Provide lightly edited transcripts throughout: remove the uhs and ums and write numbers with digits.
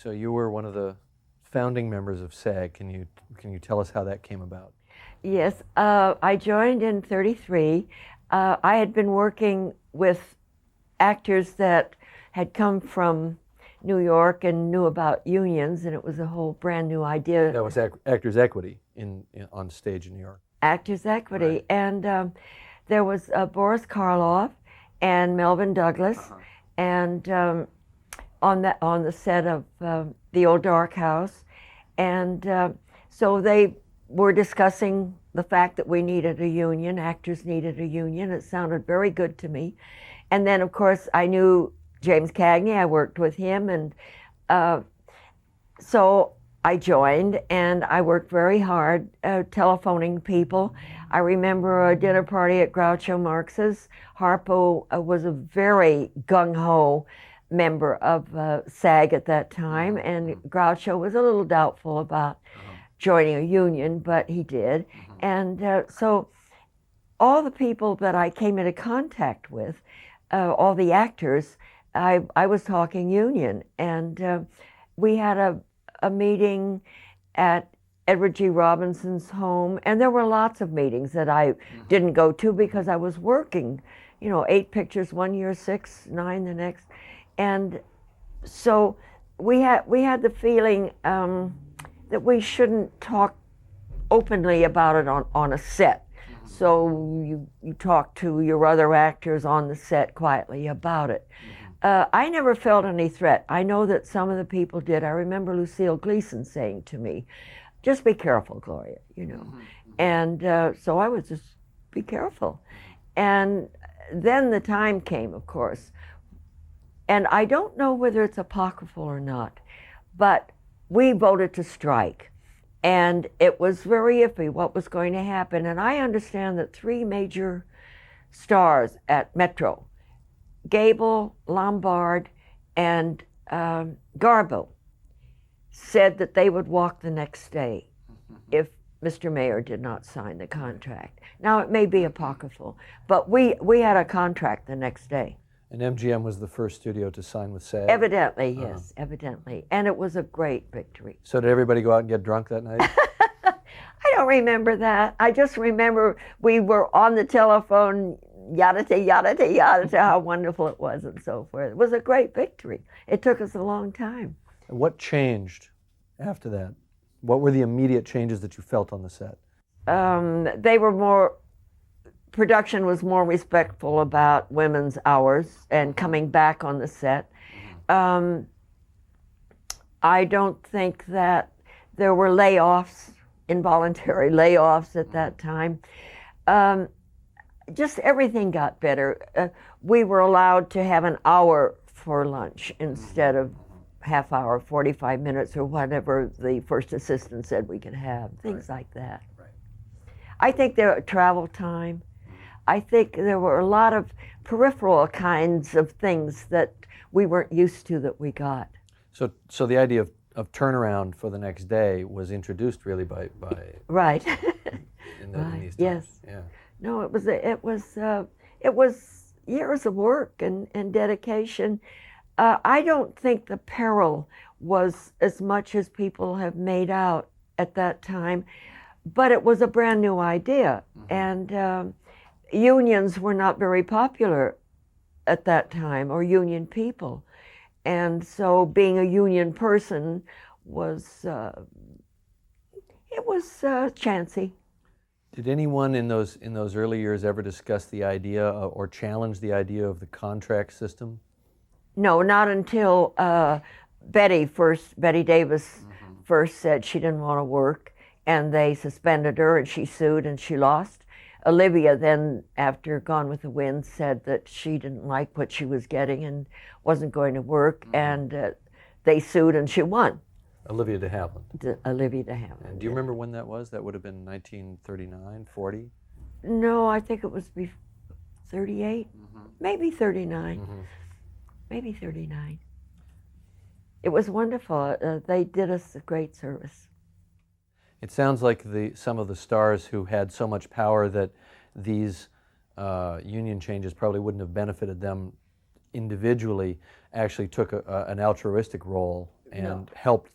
So you were one of the founding members of SAG. Can you tell us how that came about? Yes, I joined in '33. I had been working with actors that had come from New York and knew about unions, and it was a whole brand new idea. That was Actors Equity on stage in New York. Actors Equity, Right. and there was Boris Karloff and Melvin Douglas, and on the set of The Old Dark House, and so they were discussing the fact that we needed a union, actors needed a union. It sounded very good to me. And then, of course, I knew James Cagney. I worked with him, and so I joined, and I worked very hard telephoning people. I remember a dinner party at Groucho Marx's. Harpo was a very gung-ho member of SAG at that time, and Groucho was a little doubtful about joining a union, but he did. And so all the people that I came into contact with, all the actors, I was talking union. And we had a meeting at Edward G. Robinson's home, and there were lots of meetings that I didn't go to because I was working, 8 pictures one year, 6, 9 the next. And so we had the feeling that we shouldn't talk openly about it on a set. So you talk to your other actors on the set quietly about it. I never felt any threat. I know that some of the people did. I remember Lucille Gleason saying to me, just be careful, Gloria, And so I was just, be careful. And then the time came, of course. And I don't know whether it's apocryphal or not, but we voted to strike. And it was very iffy what was going to happen. And I understand that 3 major stars at Metro, Gable, Lombard, and Garbo, said that they would walk the next day if Mr. Mayer did not sign the contract. Now, it may be apocryphal, but we had a contract the next day. And MGM was the first studio to sign with SAG? Evidently, yes, evidently. And it was a great victory. So did everybody go out and get drunk that night? I don't remember that. I just remember we were on the telephone, yada-ta, yada-ta, yada-ta, how wonderful it was and so forth. It was a great victory. It took us a long time. And what changed after that? What were the immediate changes that you felt on the set? Production was more respectful about women's hours and coming back on the set. I don't think that there were layoffs, involuntary layoffs at that time. Just everything got better. We were allowed to have an hour for lunch instead of half hour, 45 minutes, or whatever the first assistant said we could have, things like that. Right. I think there travel time. I think there were a lot of peripheral kinds of things that we weren't used to that we got. So the idea of turnaround for the next day was introduced really by right. in Right. these times. Yes. Yeah. No, it was years of work and dedication. I don't think the peril was as much as people have made out at that time, but it was a brand new idea, and unions were not very popular at that time, or union people, and so being a union person was chancy. Did anyone in those early years ever discuss the idea or challenge the idea of the contract system? No, not until Betty Davis first said she didn't want to work, and they suspended her, and she sued, and she lost. Olivia then, after Gone with the Wind, said that she didn't like what she was getting and wasn't going to work, and they sued, and she won. Olivia de Havilland. Olivia de Havilland. And do you remember when that was? That would have been 1939, 40? No, I think it was 38, maybe 39. Maybe 39. It was wonderful. They did us a great service. It sounds like some of the stars who had so much power that these union changes probably wouldn't have benefited them individually actually took an altruistic role and helped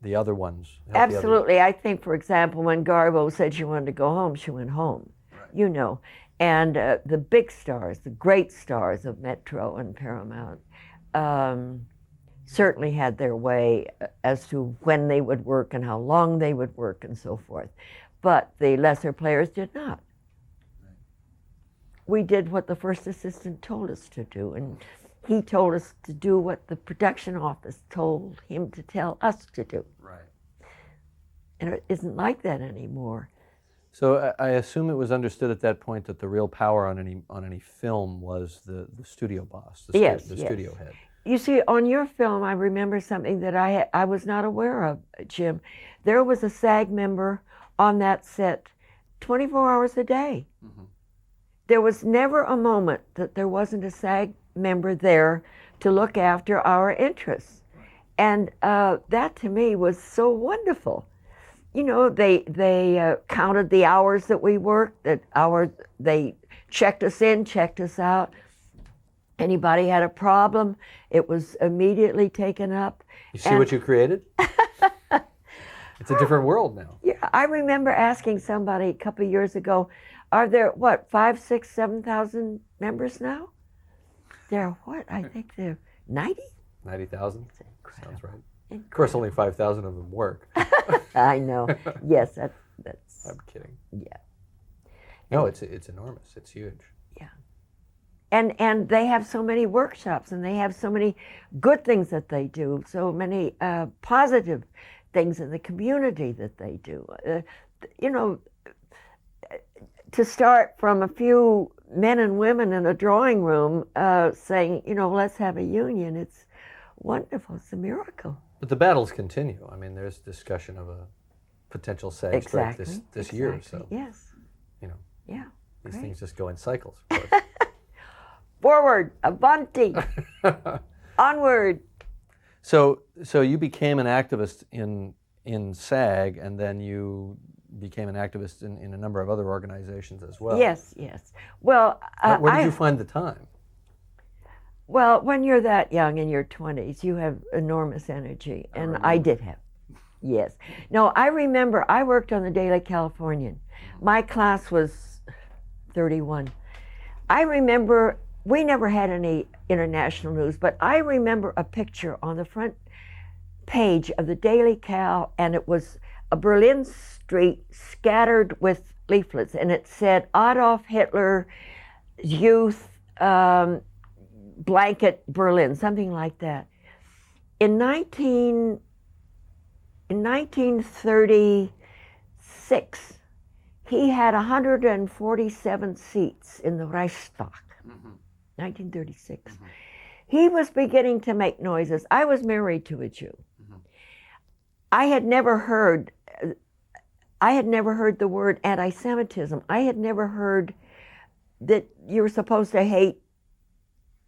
the other ones. Absolutely. I think, for example, when Garbo said she wanted to go home, she went home, you know. And the big stars, the great stars of Metro and Paramount, certainly had their way as to when they would work and how long they would work and so forth. But the lesser players did not. We did what the first assistant told us to do, and he told us to do what the production office told him to tell us to do. Right. And it isn't like that anymore. So I assume it was understood at that point that the real power on any film was the studio boss, the studio head. You see, on your film, I remember something that I was not aware of, Jim. There was a SAG member on that set 24 hours a day. Mm-hmm. There was never a moment that there wasn't a SAG member there to look after our interests. And that to me was so wonderful. You know, they counted the hours that we worked, they checked us in, checked us out. Anybody had a problem, it was immediately taken up. You see what you created? It's a different world now. Yeah, I remember asking somebody a couple of years ago, are there, 5, 6, 7,000 members now? There are what? I think they're 90? 90,000? Sounds right. Incredible. Of course, only 5,000 of them work. I know. Yes, that's... I'm kidding. Yeah. No, it's enormous. It's huge. Yeah. And they have so many workshops, and they have so many good things that they do, so many positive things in the community that they do. You know, to start from a few men and women in a drawing room saying, you know, let's have a union, it's wonderful. It's a miracle. But the battles continue. I mean, there's discussion of a potential SAG strike this year. So, yes. You know, yeah, these great. things just go in cycles, of course. Forward, avanti, onward. So you became an activist in SAG, and then you became an activist in a number of other organizations as well. Yes, yes. Well, where did you find the time? Well, when you're that young in your 20s, you have enormous energy, and I did have. Yes. No, I remember I worked on the Daily Californian. My class was 31. I remember we never had any international news, but I remember a picture on the front page of the Daily Cal, and it was a Berlin street scattered with leaflets, and it said Adolf Hitler, youth, blanket Berlin, something like that. In 1936, he had 147 seats in the Reichstag. 1936. Mm-hmm. He was beginning to make noises. I was married to a Jew. Mm-hmm. I had never heard the word anti-Semitism. I had never heard that you were supposed to hate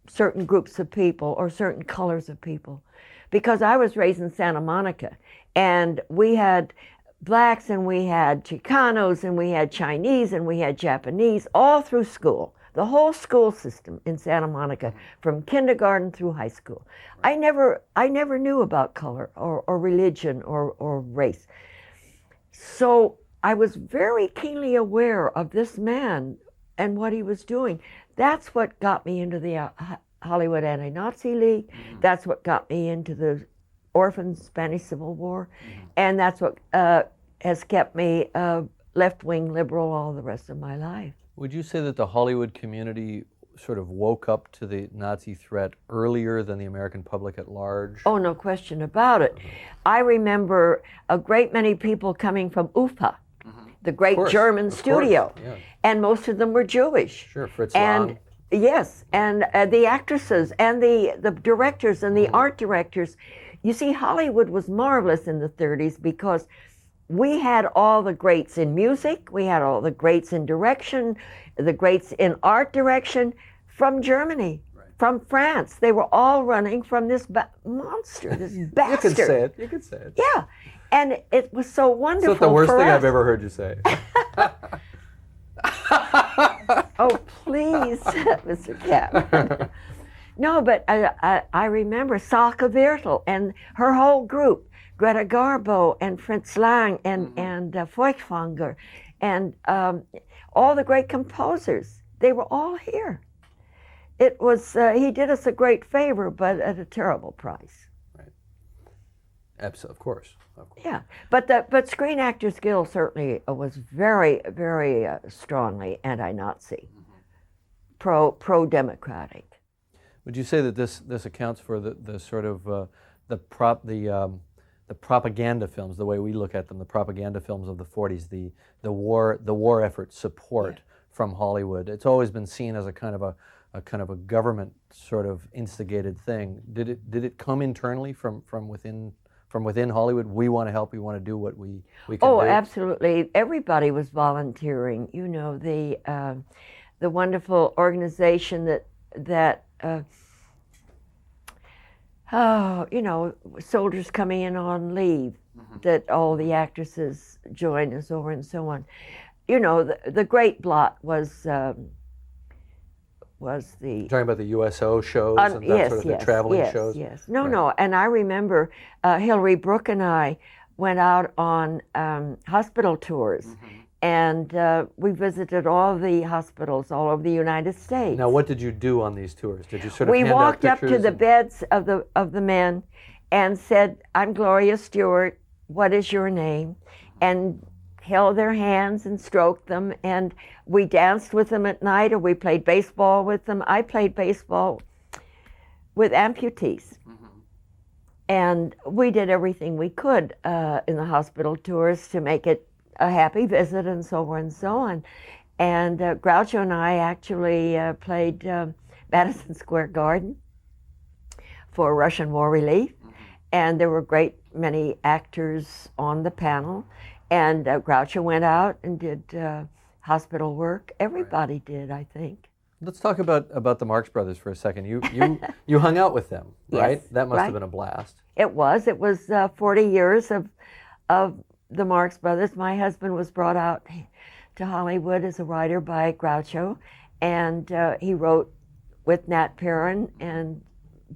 certain groups of people or certain colors of people, because I was raised in Santa Monica, and we had blacks and we had Chicanos and we had Chinese and we had Japanese all through school. The whole school system in Santa Monica, from kindergarten through high school. I never knew about color or religion or race. So I was very keenly aware of this man and what he was doing. That's what got me into the Hollywood Anti-Nazi League. That's what got me into the Orphan Spanish Civil War. And that's what has kept me left-wing liberal all the rest of my life. Would you say that the Hollywood community sort of woke up to the Nazi threat earlier than the American public at large? Oh, no question about it. I remember a great many people coming from UFA, the great German studio, and most of them were Jewish. Sure, Fritz Lang. Yes, and the actresses and the directors and the art directors. You see, Hollywood was marvelous in the 30s because we had all the greats in music, we had all the greats in direction, the greats in art direction from Germany, from France. They were all running from this monster, this bastard. You can say it. You can say it. Yeah, and it was so wonderful. It's not the worst thing I've ever heard you say. Oh, please, Mr. Cap. No, but I remember Salka Wirtel and her whole group, Greta Garbo and Fritz Lang and Feuchtwanger, and all the great composers. They were all here. It was he did us a great favor, but at a terrible price. Right. Absolutely, of course. Of course. Yeah, but Screen Actors Guild certainly was very, very strongly anti-Nazi, pro-democratic. Would you say that this accounts for the sort of the propaganda films, the way we look at them, the propaganda films of the 40s, the war effort support from Hollywood? It's always been seen as a kind of a government sort of instigated thing. Did it come internally from within Hollywood? We want to help. We want to do what we can do. Oh, absolutely. Everybody was volunteering. You know, the wonderful organization that you know, soldiers coming in on leave, that all the actresses joined us over and so on. You know, the great blot was the... You're talking about the USO shows and that yes, sort of yes, the traveling yes, shows? Yes, no, Right. no, and I remember Hillary Brooke and I went out on hospital tours, and we visited all the hospitals all over the United States. Now, what did you do on these tours? Did you sort of We hand out walked up to pictures the and- beds of the men and said, "I'm Gloria Stuart, what is your name?" and held their hands and stroked them, and we danced with them at night, or we played baseball with them. I played baseball with amputees. And we did everything we could in the hospital tours to make it a happy visit and so on and so on. And Groucho and I actually played Madison Square Garden for Russian War Relief. And there were a great many actors on the panel. And Groucho went out and did hospital work. Everybody did, I think. Let's talk about the Marx Brothers for a second. You hung out with them, right? Yes, That must have right. been a blast. It was 40 years of the Marx Brothers. My husband was brought out to Hollywood as a writer by Groucho, and he wrote with Nat Perrin and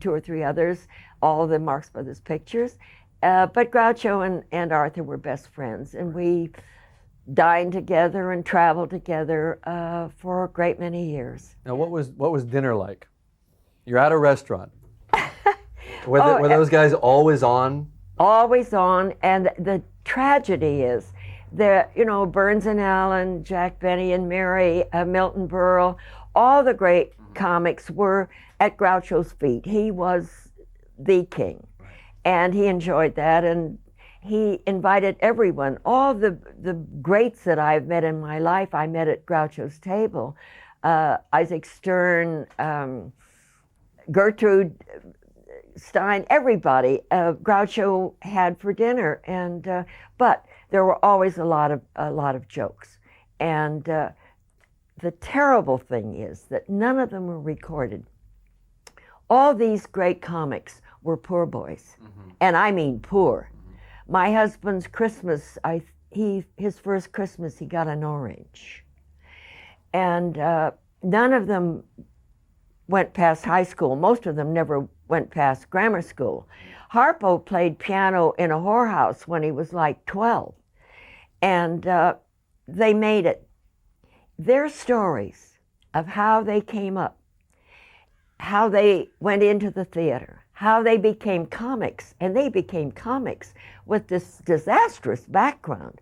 2 or 3 others all the Marx Brothers pictures. But Groucho and Arthur were best friends, and we dined together and traveled together for a great many years. Now, what was dinner like? You're at a restaurant. Were those guys always on? Always on, and the tragedy is that, you know, Burns and Allen, Jack Benny and Mary, Milton Berle, all the great comics were at Groucho's feet. He was the king, and he enjoyed that, and he invited everyone. All the greats that I've met in my life, I met at Groucho's table. Isaac Stern, Gertrude Stein, everybody Groucho had for dinner, and but there were always a lot of jokes, and the terrible thing is that none of them were recorded. All these great comics were poor boys, and I mean poor. My husband's Christmas, his first Christmas, he got an orange, and none of them went past high school. Most of them never went past grammar school. Harpo played piano in a whorehouse when he was like 12, and they made it. Their stories of how they came up, how they went into the theater, how they became comics, and they became comics with this disastrous background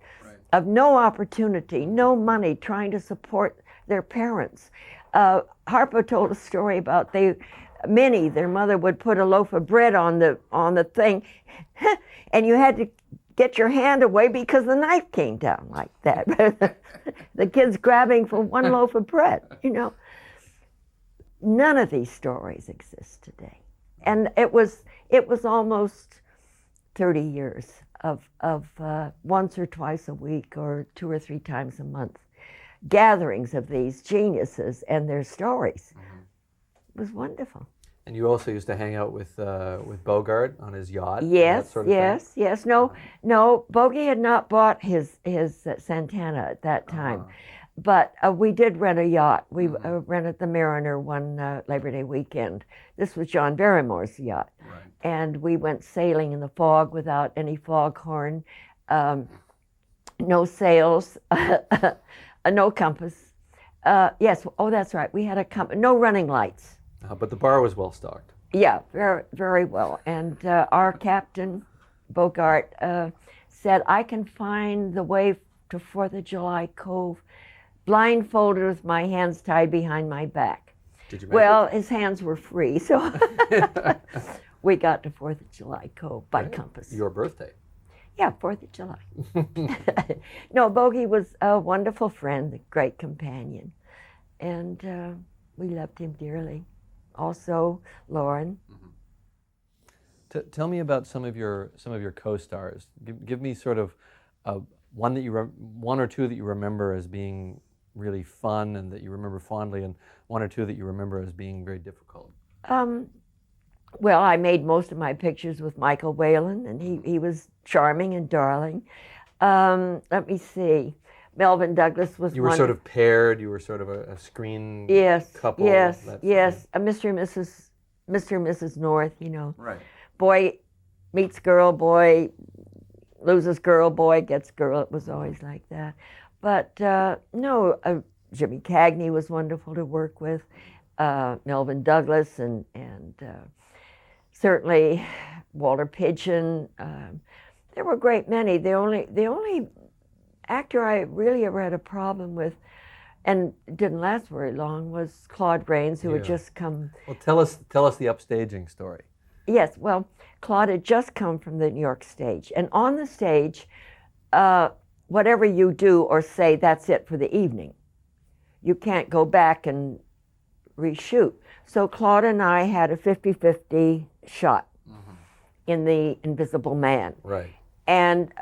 of no opportunity, no money, trying to support their parents. Harpo told a story about Minnie, their mother, would put a loaf of bread on the thing, and you had to get your hand away because the knife came down like that. The kids grabbing for one loaf of bread, you know. None of these stories exist today, and it was almost 30 years of once or twice a week or 2 or 3 times a month gatherings of these geniuses and their stories. It was wonderful. And you also used to hang out with Bogart on his yacht. and Yes, that sort of yes, thing? yes. No, Bogey had not bought his Santana at that time. But we did rent a yacht. We rented the Mariner one Labor Day weekend. This was John Barrymore's yacht. Right. And we went sailing in the fog without any foghorn, no sails, no compass. Yes, oh, that's right. We had a compass, no running lights. But the bar was well stocked. Yeah, very, very well. And our captain, Bogart, said, I can find the way to 4th of July Cove blindfolded with my hands tied behind my back. Did you make Well, his hands were free, so we got to 4th of July Cove by compass. Your birthday. Yeah, 4th of July. No, Bogey was a wonderful friend, a great companion, and we loved him dearly. Also, Lauren. Tell me about some of your co-stars. Give me sort of one or two that you remember as being really fun and that you remember fondly, and one or two that you remember as being very difficult. Well, I made most of my pictures with Michael Whalen, and he was charming and darling. Let me see. Melvin Douglas was You were sort of paired. You were sort of a screen couple. Yes, yes. Mr. and Mrs. North, you know. Right. Boy meets girl, boy loses girl, boy gets girl. It was always like that. But no, Jimmy Cagney was wonderful to work with. Melvin Douglas and certainly Walter Pidgeon. There were a great many. The only actor I really ever had a problem with, and didn't last very long, was Claude Rains, who had just come. Well, tell us the upstaging story. Yes, well, Claude had just come from the New York stage, and on the stage, whatever you do or say, that's it for the evening. You can't go back and reshoot. So Claude and I had a 50-50 shot in The Invisible Man. Right. And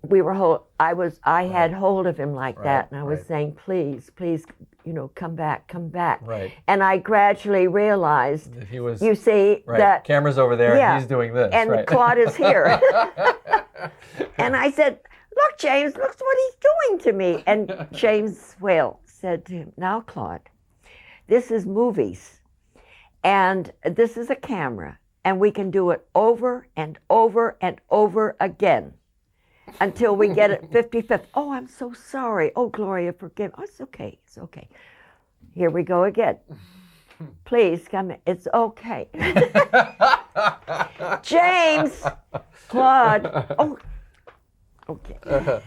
we were I had hold of him like that, and I was saying, please, you know, come back. Right. And I gradually realized, That he was, you see, that camera's over there, and he's doing this. and Claude is here. And I said, look, James, look what he's doing to me. And James Whale said to him, now, Claude, this is movies, and this is a camera, and we can do it over and over and over again until we get it 50-50. Oh, I'm so sorry. Oh, Gloria, forgive. Oh, it's okay. It's okay. Here we go again. Please come in. It's okay. James, Claude. Oh, okay.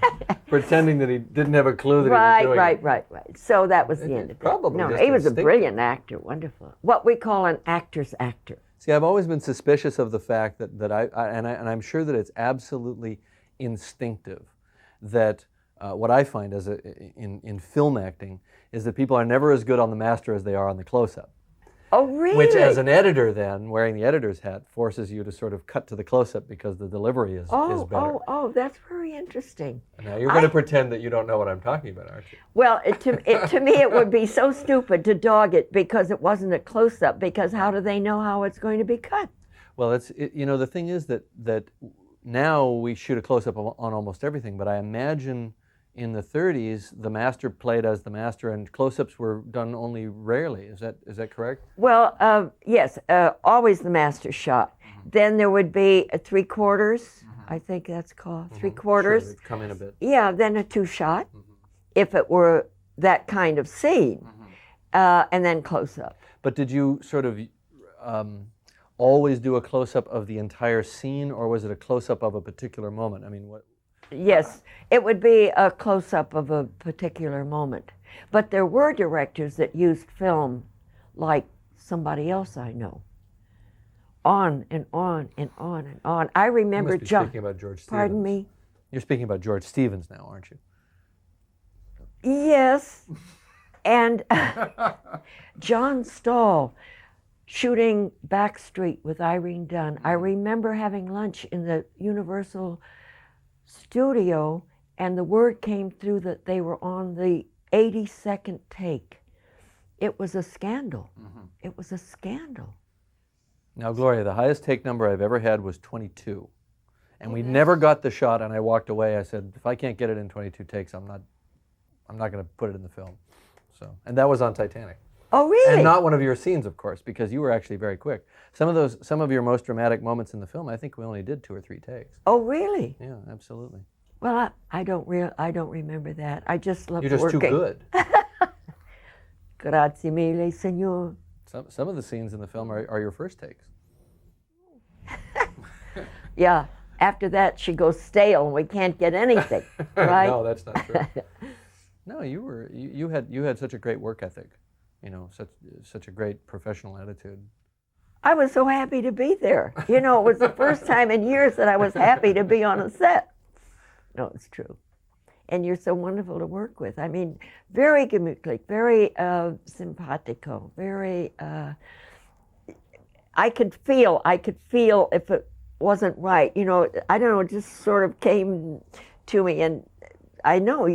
Pretending that he didn't have a clue that he was doing it. Right. So that was the end of it. Probably No, just he was a instinctive. brilliant actor. Wonderful. What we call an actor's actor. See, I've always been suspicious of the fact that I'm sure that it's absolutely instinctive that what I find in film acting is that people are never as good on the master as they are on the close-up. Oh, really? Which, as an editor, then wearing the editor's hat, forces you to sort of cut to the close-up because the delivery is better. Oh, that's very interesting. Now you're going to pretend that you don't know what I'm talking about, aren't you? Well, to me, it would be so stupid to dog it because it wasn't a close-up. Because how do they know how it's going to be cut? Well, you know, the thing is that now we shoot a close-up on almost everything, but I imagine in the 30s the master played as the master and close-ups were done only rarely. Is that correct? Well, yes, always the master shot. Then there would be a 3/4. I think that's called 3/4. Sure, they'd come in a bit. Yeah, then a 2-shot, if it were that kind of scene, and then close-up. But did you sort of always do a close-up of the entire scene, or was it a close-up of a particular moment? I mean, what? Yes, it would be a close-up of a particular moment. But there were directors that used film like somebody else I know. On and on and on and on. I remember You must be speaking about George Stevens. Pardon me? You're speaking about George Stevens now, aren't you? Yes. And John Stahl shooting Backstreet with Irene Dunn. I remember having lunch in the Universal studio, and the word came through that they were on the 82nd take. It was a scandal. It was a scandal. Now, Gloria, the highest take number I've ever had was 22. And we never got the shot, and I walked away. I said, if I can't get it in 22 takes, I'm I'm not going to put it in the film. So, and that was on Titanic. Oh, really? And not one of your scenes, of course, because you were actually very quick. Some of your most dramatic moments in the film, I think we only did 2 or 3 takes. Oh, really? Yeah, absolutely. Well, I don't remember that. I just love You're just working. too good. Grazie mille, signor. Some of the scenes in the film are your first takes. Yeah. After that, she goes stale, and we can't get anything. Right? No, that's not true. No, you had such a great work ethic, you know, such a great professional attitude. I was so happy to be there. You know, it was the first time in years that I was happy to be on a set. No, it's true. And you're so wonderful to work with. I mean, very gemütlich, very simpatico, very. I could feel if it wasn't right. You know, I don't know, it just sort of came to me, and I know,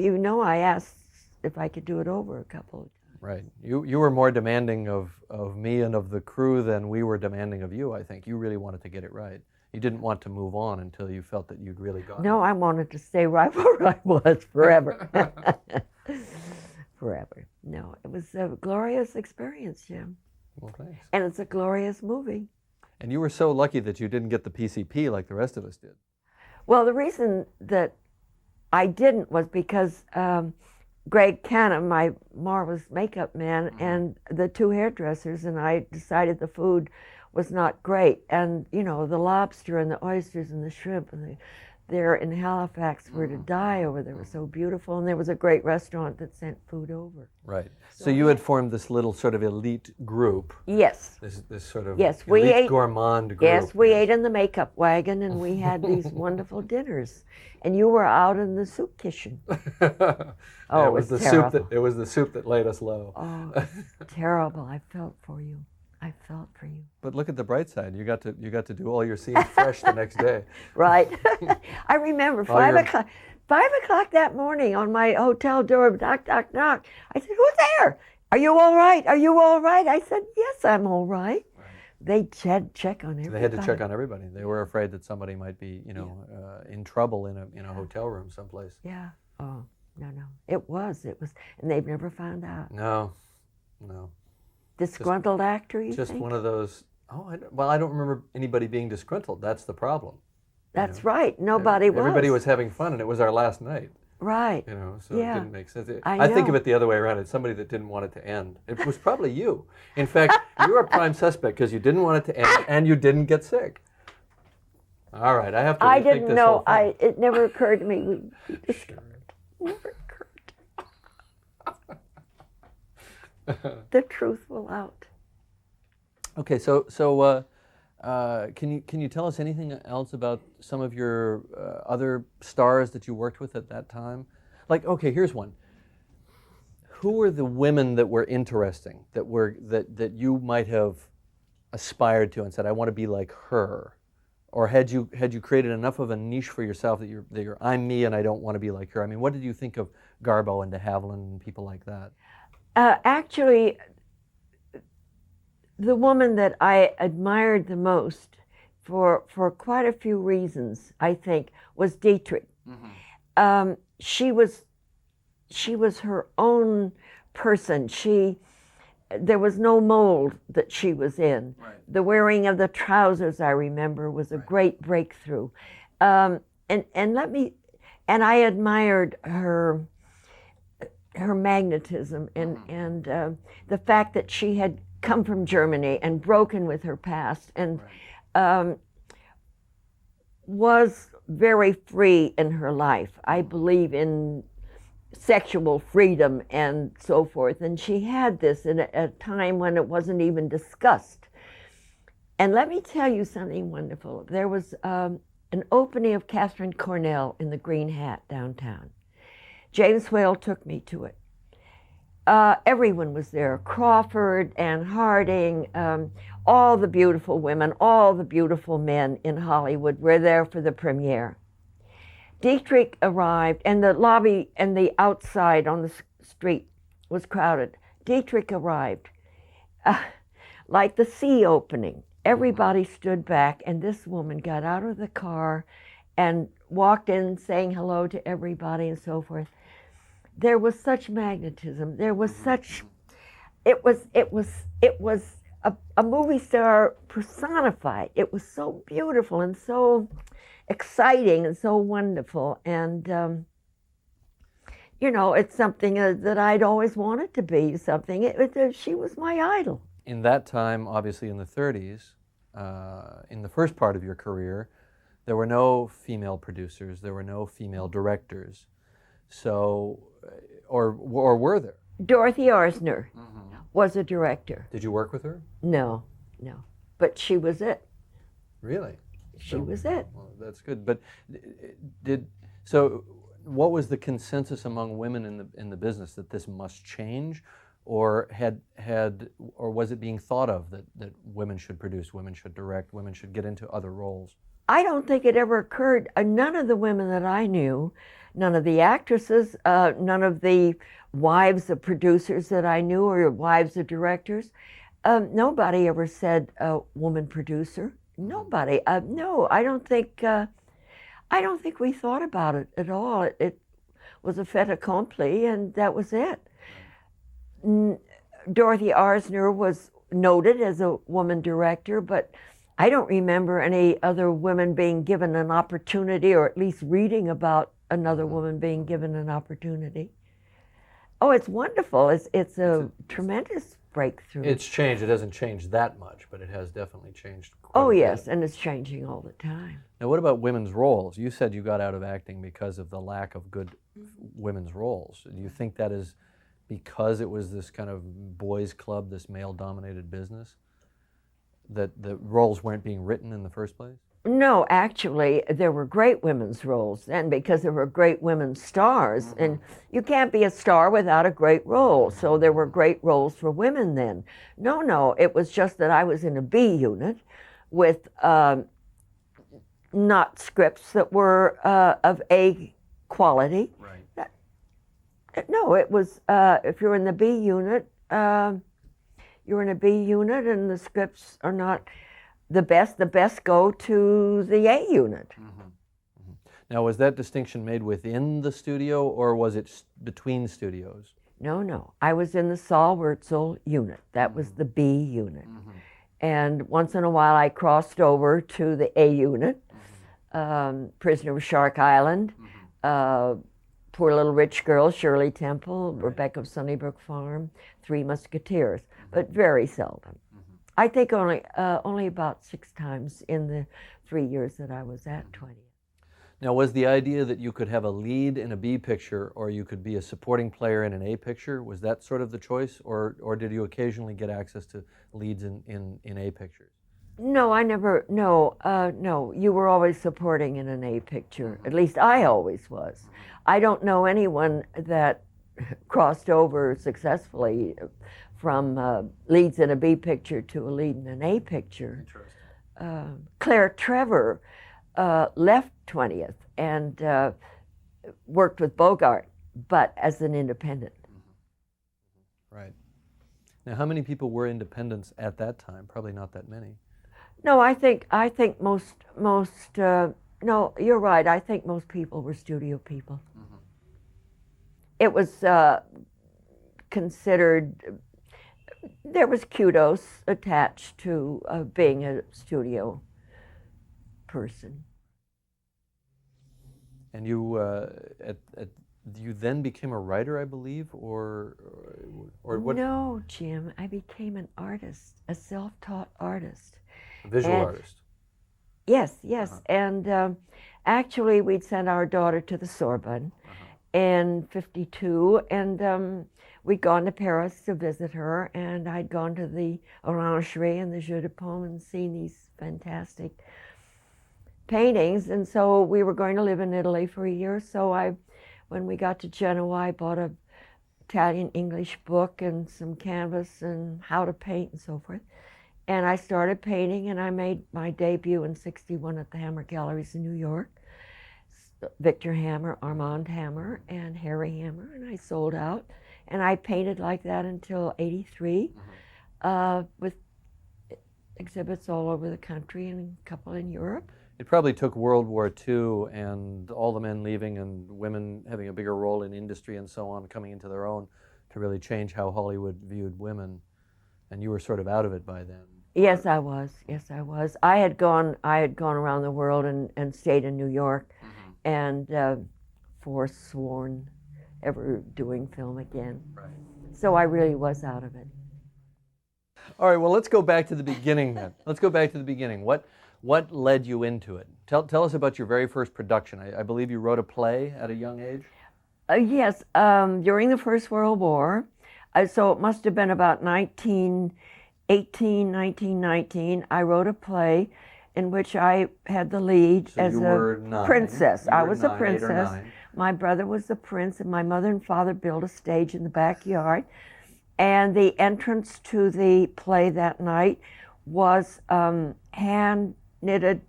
I asked if I could do it over a couple of times. Right. You were more demanding of me and of the crew than we were demanding of you, I think. You really wanted to get it right. You didn't want to move on until you felt that you'd really got it. No, I wanted to stay right where I was forever. Forever. No, it was a glorious experience, Jim. Well, thanks. And it's a glorious movie. And you were so lucky that you didn't get the PCP like the rest of us did. Well, the reason that I didn't was because Greg Canna, my marvelous makeup man, and the 2 hairdressers and I decided the food was not great. And, you know, the lobster and the oysters and the shrimp and there in Halifax were to die over. They were so beautiful. And there was a great restaurant that sent food over. Right. So you had formed this little sort of elite group. Yes. This sort of Yes, we elite ate, gourmand group. Yes, we ate in the makeup wagon, and we had these wonderful dinners. And you were out in the soup kitchen. Oh, it was the terrible. soup it was the soup that laid us low. Oh, terrible. I felt for you. I felt for you. But look at the bright side. You got to do all your scenes fresh the next day. Right. I remember 5 o'clock. 5 o'clock that morning on my hotel door, knock, knock, knock. I said, "Who's there? Are you all right? Are you all right?" I said, "Yes, I'm all right." They had to check on everybody. They had to check on everybody. They were afraid that somebody might be, you know, in trouble in a hotel room someplace. Yeah. Oh, no. It was, and they've never found out. No. Disgruntled actor, you Just think? one of those. Oh, I don't remember anybody being disgruntled. That's the problem. That's right. Nobody was. Everybody was having fun, and it was our last night. Right. You know, so Yeah. it didn't make sense. I think of know. it the other way around. It's somebody that didn't want it to end. It was probably you. In fact, you were a prime suspect because you didn't want it to end, and you didn't get sick. All right, I have to. I rethink didn't this know. whole thing. It never occurred to me. Never occurred. The truth will out. Okay, so can you tell us anything else about some of your other stars that you worked with at that time? Like, okay, here's one. Who were the women that were interesting, that you might have aspired to and said, "I want to be like her," or had you created enough of a niche for yourself that you're I'm me and I don't want to be like her? I mean, what did you think of Garbo and de Havilland and people like that? Actually, the woman that I admired the most for quite a few reasons, I think, was Dietrich. Mm-hmm. She was her own person. There was no mold that she was in. Right. The wearing of the trousers, I remember, was a great breakthrough. And I admired her magnetism and the fact that she had come from Germany and broken with her past and was very free in her life. I believe in sexual freedom and so forth, and she had this in a time when it wasn't even discussed. And let me tell you something wonderful. There was an opening of Catherine Cornell in the Green Hat downtown. James Whale took me to it. Everyone was there, Crawford, Anne Harding, all the beautiful women, all the beautiful men in Hollywood were there for the premiere. Dietrich arrived, and the lobby and the outside on the street was crowded. Dietrich arrived. Like the sea opening, everybody stood back, and this woman got out of the car and walked in saying hello to everybody and so forth. there was such magnetism. There was such, it was a movie star personified. It was so beautiful and so exciting and so wonderful. And, you know, it's something that I'd always wanted to be something. She was my idol. In that time, obviously in the 30s, in the first part of your career, there were no female producers, there were no female directors. So, or were there? Dorothy Arzner was a director. Did you work with her? No. But she was it. Really? She was it. Well, that's good. But so what was the consensus among women in the business, that this must change, or or was it being thought of that women should produce, women should direct, women should get into other roles? I don't think it ever occurred. None of the women that I knew, none of the actresses, none of the wives of producers that I knew or wives of directors, nobody ever said woman producer. Nobody. No, I don't think we thought about it at all. It was a fait accompli, and that was it. Dorothy Arzner was noted as a woman director, but I don't remember any other women being given an opportunity, or at least reading about another woman being given an opportunity. Oh, it's wonderful. It's a tremendous breakthrough. It's changed. It hasn't changed that much, but it has definitely changed quite a Oh, bit. yes, and it's changing all the time. Now, what about women's roles? You said you got out of acting because of the lack of good women's roles. Do you think that is because it was this kind of boys' club, this male-dominated business, that the roles weren't being written in the first place? No, actually, there were great women's roles, and because there were great women stars, and you can't be a star without a great role, so there were great roles for women then. No, it was just that I was in a B unit with not scripts that were of A quality. Right. No, it was, if you're in the B unit, you're in a B unit and the scripts are not the best go to the A unit. Now, was that distinction made within the studio, or was it between studios? No. I was in the Saul Wurtzel unit. That was the B unit. And once in a while I crossed over to the A unit, Prisoner of Shark Island, Poor Little Rich Girl, Shirley Temple, Rebecca of Sunnybrook Farm, Three Musketeers, but very seldom. I think only about 6 times in the 3 years that I was at 20. Now, was the idea that you could have a lead in a B picture, or you could be a supporting player in an A picture, was that sort of the choice, or did you occasionally get access to leads in A pictures? No, I never, no, you were always supporting in an A picture. At least I always was. I don't know anyone that crossed over successfully from leads in a B picture to a lead in an A picture. Claire Trevor left 20th and worked with Bogart, but as an independent. Right. Now, how many people were independents at that time? Probably not that many. No, I think most no, you're right. I think most people were studio people. It was considered, there was kudos attached to being a studio person. And you, you then became a writer, I believe, or what? No, Jim, I became an artist, a self-taught artist. A visual artist. Yes. And actually, we'd sent our daughter to the Sorbonne in '52, and we'd gone to Paris to visit her, and I'd gone to the Orangerie and the Jeu de Paume and seen these fantastic paintings, and so we were going to live in Italy for a year. So when we got to Genoa, I bought a Italian-English book and some canvas and how to paint and so forth. And I started painting, and I made my debut in '61 at the Hammer Galleries in New York. Victor Hammer, Armand Hammer, and Harry Hammer, and I sold out. And I painted like that until '83, with exhibits all over the country and a couple in Europe. It probably took World War II and all the men leaving and women having a bigger role in industry and so on, coming into their own, to really change how Hollywood viewed women. And you were sort of out of it by then. Yes, I was. Yes, I was. I had gone around the world and stayed in New York, and forsworn ever doing film again. Right. So I really was out of it. All right, well, let's go back to the beginning then. Let's go back to the beginning. What led you into it? Tell us about your very first production. I believe you wrote a play at a young age? Yes, during the First World War. So it must have been about 1918, 1919. I wrote a play in which I had the lead as a princess. I was a princess. My brother was the prince, and my mother and father built a stage in the backyard. And the entrance to the play that night was hand knitted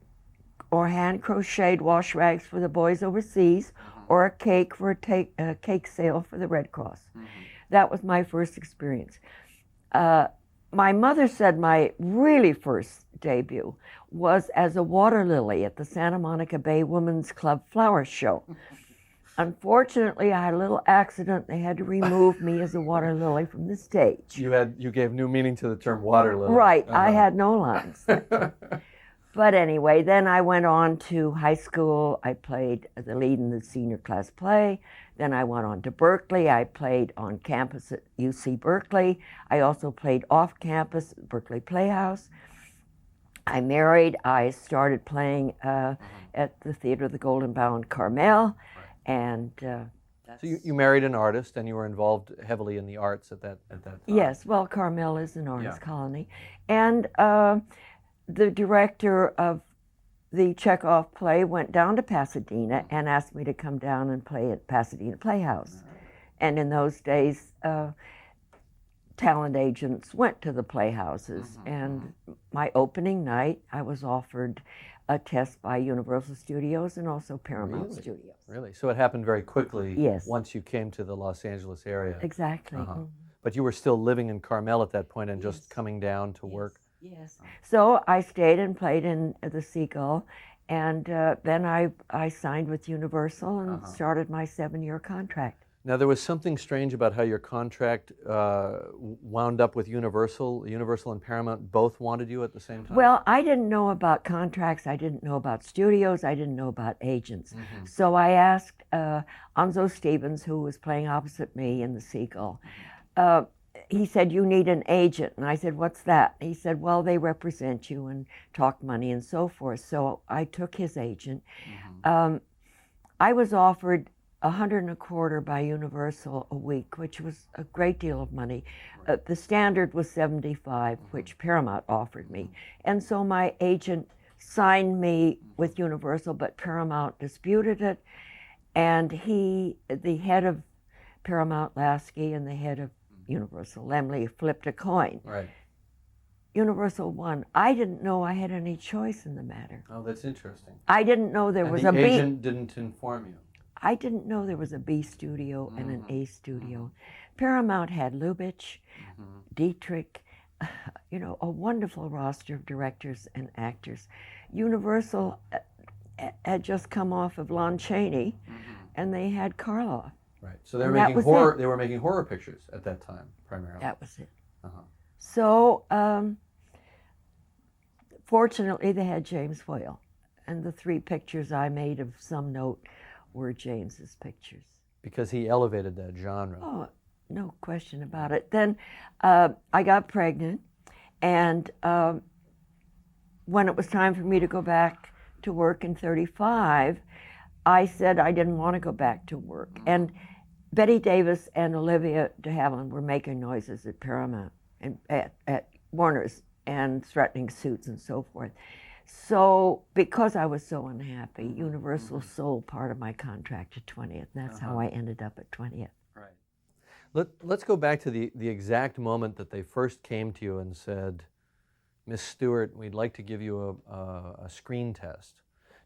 or hand crocheted wash rags for the boys overseas, or a cake for a cake sale for the Red Cross. That was my first experience. My mother said my really first debut was as a water lily at the Santa Monica Bay Women's Club Flower Show. Unfortunately, I had a little accident. They had to remove me as a water lily from the stage. You gave new meaning to the term water lily. Right, I had no lines. But anyway, then I went on to high school. I played the lead in the senior class play. Then I went on to Berkeley. I played on campus at UC Berkeley. I also played off campus at Berkeley Playhouse. I married. I started playing at the Theater of the Golden Bough in Carmel. And so you married an artist, and you were involved heavily in the arts at that time. Yes, well, Carmel is an artist colony. And the director of the Chekhov play went down to Pasadena and asked me to come down and play at Pasadena Playhouse. And in those days, talent agents went to the playhouses. And my opening night, I was offered a test by Universal Studios and also Paramount Studios. Really? So it happened very quickly. Yes. Once you came to the Los Angeles area. Exactly. But you were still living in Carmel at that point and just coming down to work? Yes. So I stayed and played in the Seagull, and then I signed with Universal and started my 7-year contract. Now, there was something strange about how your contract wound up with Universal. Universal and Paramount both wanted you at the same time? Well, I didn't know about contracts. I didn't know about studios. I didn't know about agents. So I asked Anzo Stevens, who was playing opposite me in the Seagull. He said, "You need an agent." And I said, "What's that?" He said, "Well, they represent you and talk money and so forth." So I took his agent. I was offered $125 by Universal a week, which was a great deal of money. The standard was $75, which Paramount offered me. And so my agent signed me with Universal, but Paramount disputed it. And the head of Paramount, Lasky, and the head of Universal, Lemley, flipped a coin. Right. Universal won. I didn't know I had any choice in the matter. Oh, that's interesting. I didn't know there was the a B. agent didn't inform you. I didn't know there was a B studio and an A studio. Paramount had Lubitsch, Dietrich, a wonderful roster of directors and actors. Universal had just come off of Lon Chaney, and they had Karloff. Right. So they were making horror. They were making horror pictures at that time, primarily. That was it. So fortunately, they had James Whale, and the 3 pictures I made of some note were James's pictures. Because he elevated that genre. Oh, no question about it. Then I got pregnant, and when it was time for me to go back to work in 35, I said I didn't want to go back to work. And Betty Davis and Olivia de Havilland were making noises at Paramount and at Warner's and threatening suits and so forth. So because I was so unhappy, Universal sold part of my contract to 20th. That's how I ended up at 20th. Right. Let's go back to the exact moment that they first came to you and said, "Miss Stuart, we'd like to give you a screen test."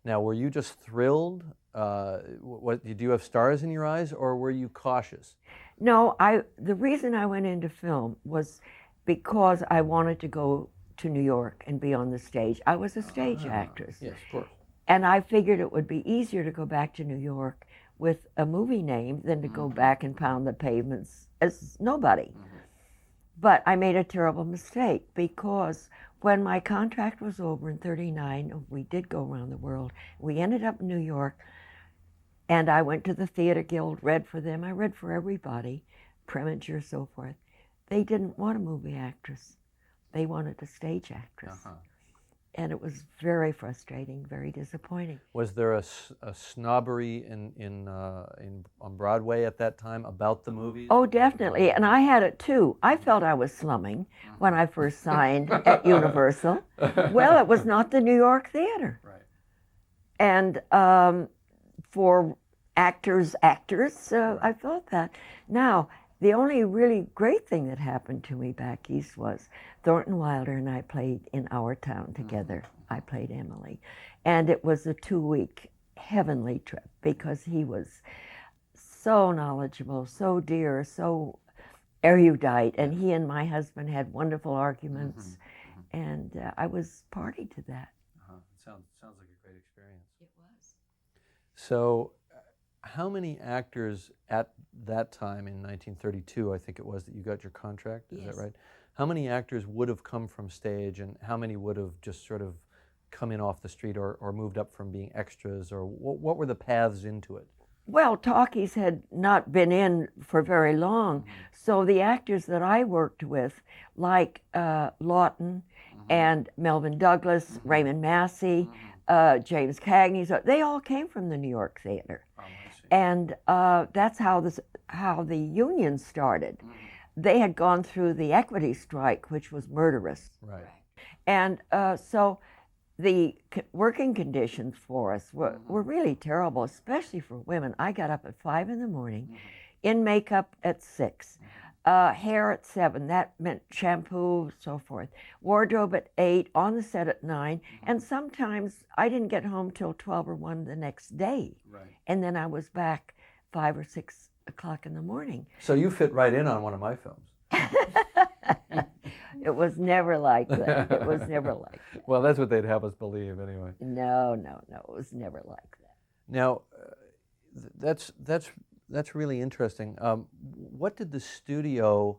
Now, were you just thrilled? Did you have stars in your eyes, or were you cautious? No, the reason I went into film was because I wanted to go to New York and be on the stage. I was a stage actress. Yes, of course. And I figured it would be easier to go back to New York with a movie name than to go back and pound the pavements as nobody. But I made a terrible mistake, because when my contract was over in '39, we did go around the world. We ended up in New York, and I went to the Theater Guild, read for them. I read for everybody, Preminger, so forth. They didn't want a movie actress. They wanted a stage actress. And it was very frustrating, very disappointing. Was there a snobbery on Broadway at that time about the movies? Oh, definitely, and I had it too. I felt I was slumming when I first signed at Universal. Well, it was not the New York Theater. Right. And for actors, I felt that. Now, the only really great thing that happened to me back east was Thornton Wilder and I played in Our Town together. I played Emily. And it was a 2-week heavenly trip, because he was so knowledgeable, so dear, so erudite. And he and my husband had wonderful arguments. And I was party to that. Sounds like a great experience. It was. So, how many actors at that time in 1932, I think it was, that you got your contract? Is Yes. that right? How many actors would have come from stage, and how many would have just sort of come in off the street or moved up from being extras, or what were the paths into it? Well, talkies had not been in for very long, so the actors that I worked with, like Lawton and Melvin Douglas, Raymond Massey, James Cagney, they all came from the New York Theater. And that's how the union started. They had gone through the equity strike, which was murderous. Right. And so the working conditions for us were really terrible, especially for women. I got up at 5 in the morning, in makeup at 6, hair at 7. That meant shampoo, so forth. Wardrobe at 8, on the set at 9. And sometimes I didn't get home till 12 or 1 the next day. Right. And then I was back 5 or 6 o'clock in the morning. So you fit right in on one of my films. It was never like that. It was never like that. Well, that's what they'd have us believe anyway. No. It was never like that. Now, that's really interesting. What did the studio?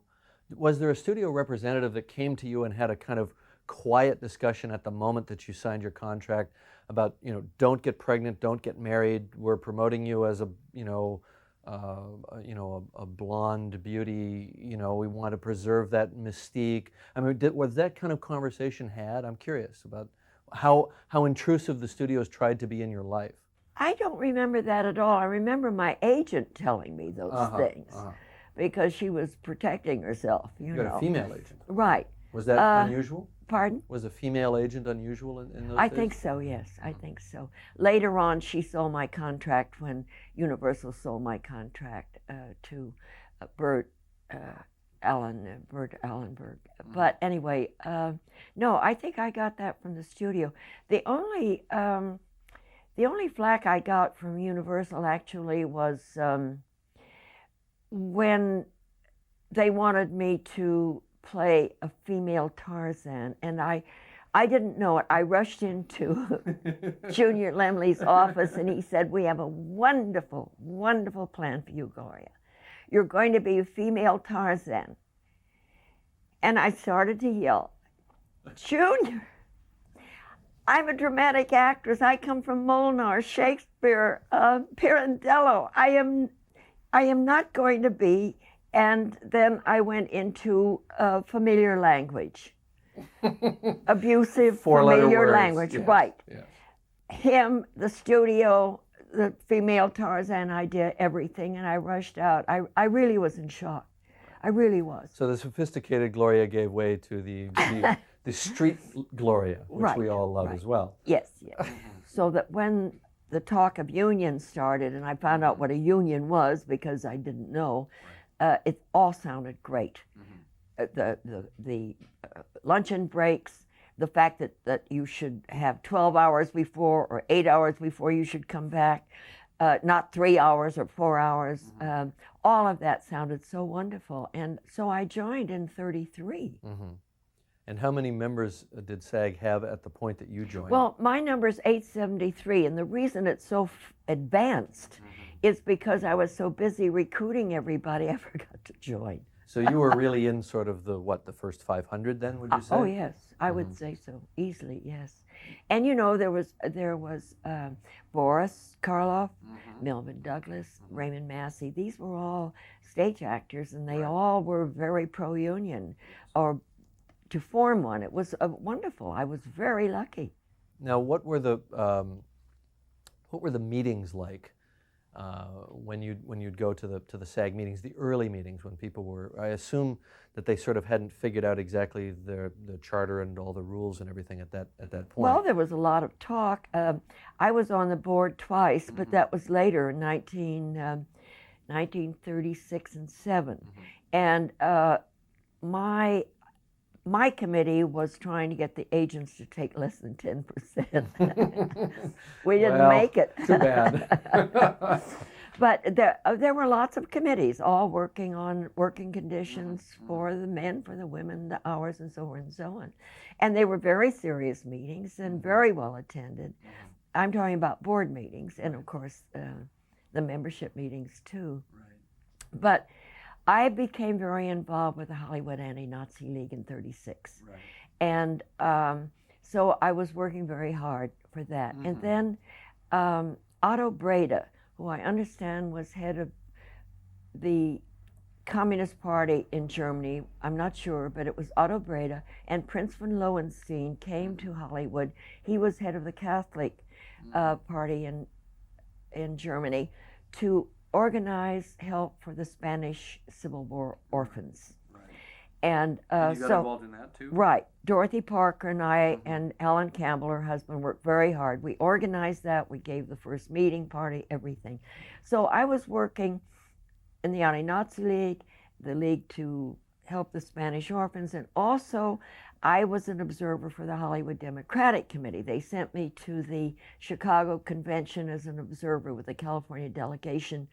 Was there a studio representative that came to you and had a kind of quiet discussion at the moment that you signed your contract about, don't get pregnant, don't get married. We're promoting you as a blonde beauty. We want to preserve that mystique. I mean, was that kind of conversation had? I'm curious about how intrusive the studios tried to be in your life. I don't remember that at all. I remember my agent telling me those things because she was protecting herself. You got know, a female agent. Right. Was that unusual? Pardon? Was a female agent unusual in those I days? think so, yes. I think so. Later on, she sold my contract when Universal sold my contract to Bert Allenberg. But anyway, no, I think I got that from the studio. The only flack I got from Universal actually was when they wanted me to play a female Tarzan, and I didn't know it. I rushed into Junior Lemley's office, and he said, "We have a wonderful, wonderful plan for you, Gloria. You're going to be a female Tarzan." And I started to yell, "Junior, I'm a dramatic actress. I come from Molnar, Shakespeare, Pirandello. I am not going to be." And then I went into familiar language, abusive familiar words. language, Yes. Right. Yes. Him, the studio, the female Tarzan, I did everything, and I rushed out. I really was in shock. I really was. So the sophisticated Gloria gave way to the street Gloria, which Right, we all love right. as well. Yes, yes. So that when the talk of unions started, and I found out what a union was because I didn't know, it all sounded great. The luncheon breaks, the fact that you should have 12 hours before or 8 hours before you should come back, not 3 hours or 4 hours. All of that sounded so wonderful. And so I joined in '33. And how many members did SAG have at the point that you joined? Well, my number is 873, and the reason it's so advanced is because I was so busy recruiting everybody, I forgot to join. So you were really in sort of the first 500 then, would you say? Oh yes, I would say so easily. Yes, and you know there was Boris Karloff, Melvin Douglas, Raymond Massey. These were all stage actors, and they all were very pro-union, or to form one. It was wonderful. I was very lucky. Now, what were the meetings like when you'd go to the SAG meetings, the early meetings when people were? I assume that they sort of hadn't figured out exactly the charter and all the rules and everything at that point. Well, there was a lot of talk. I was on the board twice, but that was later, in 1936 and 7, and my committee was trying to get the agents to take less than 10%. We didn't make it. Too bad. But there were lots of committees, all working on working conditions for the men, for the women, the hours, and so on and so on. And they were very serious meetings and very well attended. I'm talking about board meetings and, of course, the membership meetings, too. Right. But I became very involved with the Hollywood Anti-Nazi League in '36. Right. And so I was working very hard for that. And then Otto Breda, who I understand was head of the Communist Party in Germany, I'm not sure, but it was Otto Breda, and Prince von Lowenstein came to Hollywood. He was head of the Catholic Party in Germany, to organize help for the Spanish Civil War orphans. Right. And you got involved in that too? Right. Dorothy Parker and I and Ellen Campbell, her husband, worked very hard. We organized that. We gave the first meeting party, everything. So I was working in the Anti-Nazi League, the League to help the Spanish orphans, and also I was an observer for the Hollywood Democratic Committee. They sent me to the Chicago Convention as an observer with the California delegation,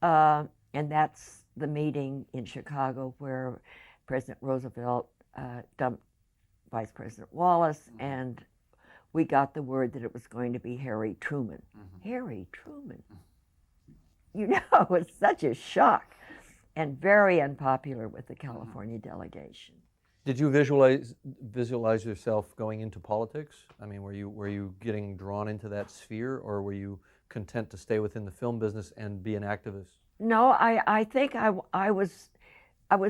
and that's the meeting in Chicago where President Roosevelt dumped Vice President Wallace, and we got the word that it was going to be Harry Truman. Harry Truman. You know, it was such a shock and very unpopular with the California delegation. Did you visualize yourself going into politics? I mean, were you getting drawn into that sphere, or were you content to stay within the film business and be an activist? No, I think I was